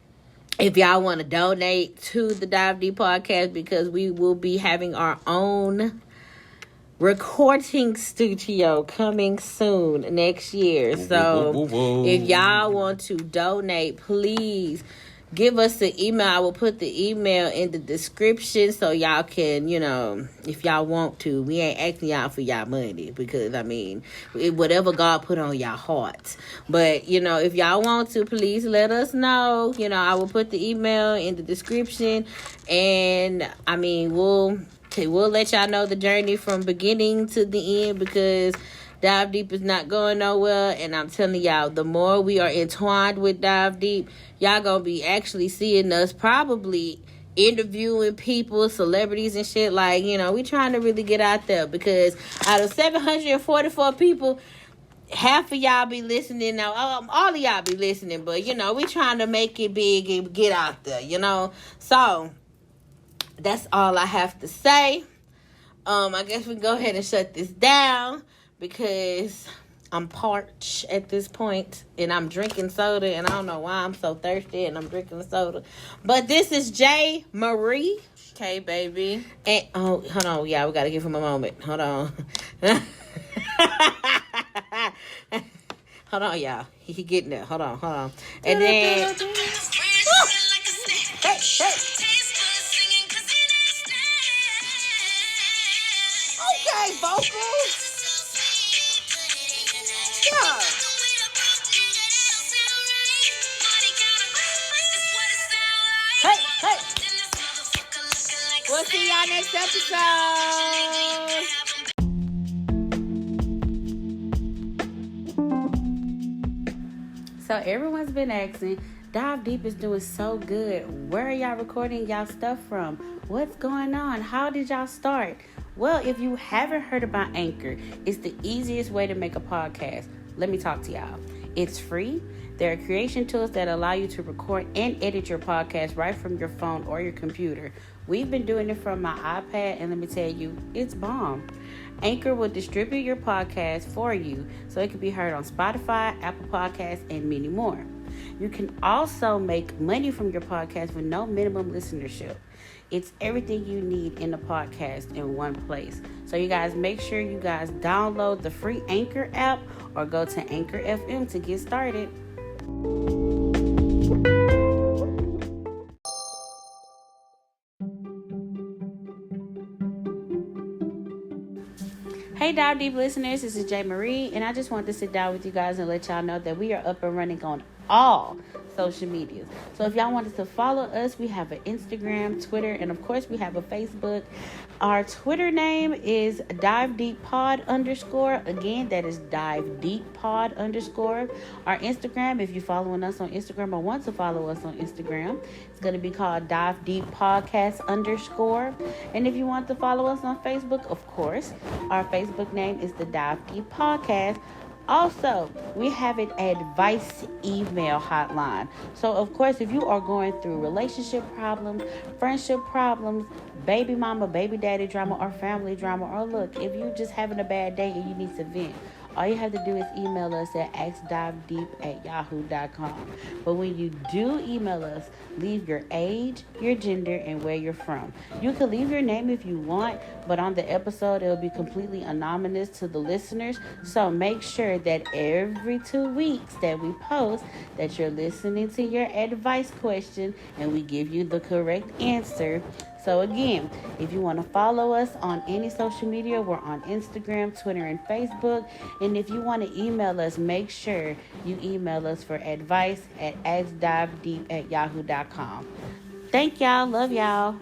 if y'all want to donate to the Dive Deep Podcast, because we will be having our own recording studio coming soon next year. So if y'all want to donate, please give us the email. I will put the email in the description so y'all can, if y'all want to. We ain't asking y'all for y'all money because, whatever God put on y'all hearts. But, if y'all want to, please let us know. I will put the email in the description. And, we'll let y'all know the journey from beginning to the end, because Dive Deep is not going nowhere. And I'm telling y'all, the more we are entwined with Dive Deep, y'all gonna be actually seeing us probably interviewing people, celebrities and shit. Like, we trying to really get out there, because out of 744 people, half of y'all be listening now. All of y'all be listening, but we trying to make it big and get out there, So that's all I have to say. I guess we can go ahead and shut this down, because I'm parched at this point, and I'm drinking soda, and I don't know why I'm so thirsty, and I'm drinking soda. But this is J. Marie. Okay, baby. And, hold on. Yeah, we got to give him a moment. Hold on. Hold on, y'all. He getting it. Hold on. And then... Hey. Okay, vocals. Yeah. Hey. We'll see y'all next episode. So everyone's been asking, Dive Deep is doing so good. Where are y'all recording y'all stuff from? What's going on? How did y'all start? Well, if you haven't heard about Anchor, it's the easiest way to make a podcast. Let me talk to y'all. It's free. There are creation tools that allow you to record and edit your podcast right from your phone or your computer. We've been doing it from my iPad, and let me tell you, it's bomb. Anchor will distribute your podcast for you so it can be heard on Spotify, Apple Podcasts, and many more. You can also make money from your podcast with no minimum listenership. It's everything you need in a podcast in one place. So you guys make sure you guys download the free Anchor app or go to Anchor FM to get started. Hey Dive Deep listeners, this is J. Marie, and I just wanted to sit down with you guys and let y'all know that we are up and running on all social medias. So if y'all want us to follow us, we have an Instagram, Twitter, and of course we have a Facebook. Our Twitter name is Dive Deep Pod _. Again, that is Dive Deep Pod _. Our Instagram, if you're following us on Instagram or want to follow us on Instagram, it's going to be called Dive Deep Podcast _. And if you want to follow us on Facebook, of course, our Facebook name is the Dive Deep Podcast. Also, we have an advice email hotline. So, of course, if you are going through relationship problems, friendship problems, baby mama, baby daddy drama, or family drama, or look, if you're just having a bad day and you need to vent, all you have to do is email us at askdivedeep@yahoo.com. But when you do email us, leave your age, your gender, and where you're from. You can leave your name if you want, but on the episode, it'll be completely anonymous to the listeners. So make sure that every 2 weeks that we post that you're listening to your advice question and we give you the correct answer. So again, if you want to follow us on any social media, we're on Instagram, Twitter, and Facebook. And if you want to email us, make sure you email us for advice at askdivedeep@yahoo.com. Thank y'all. Love y'all.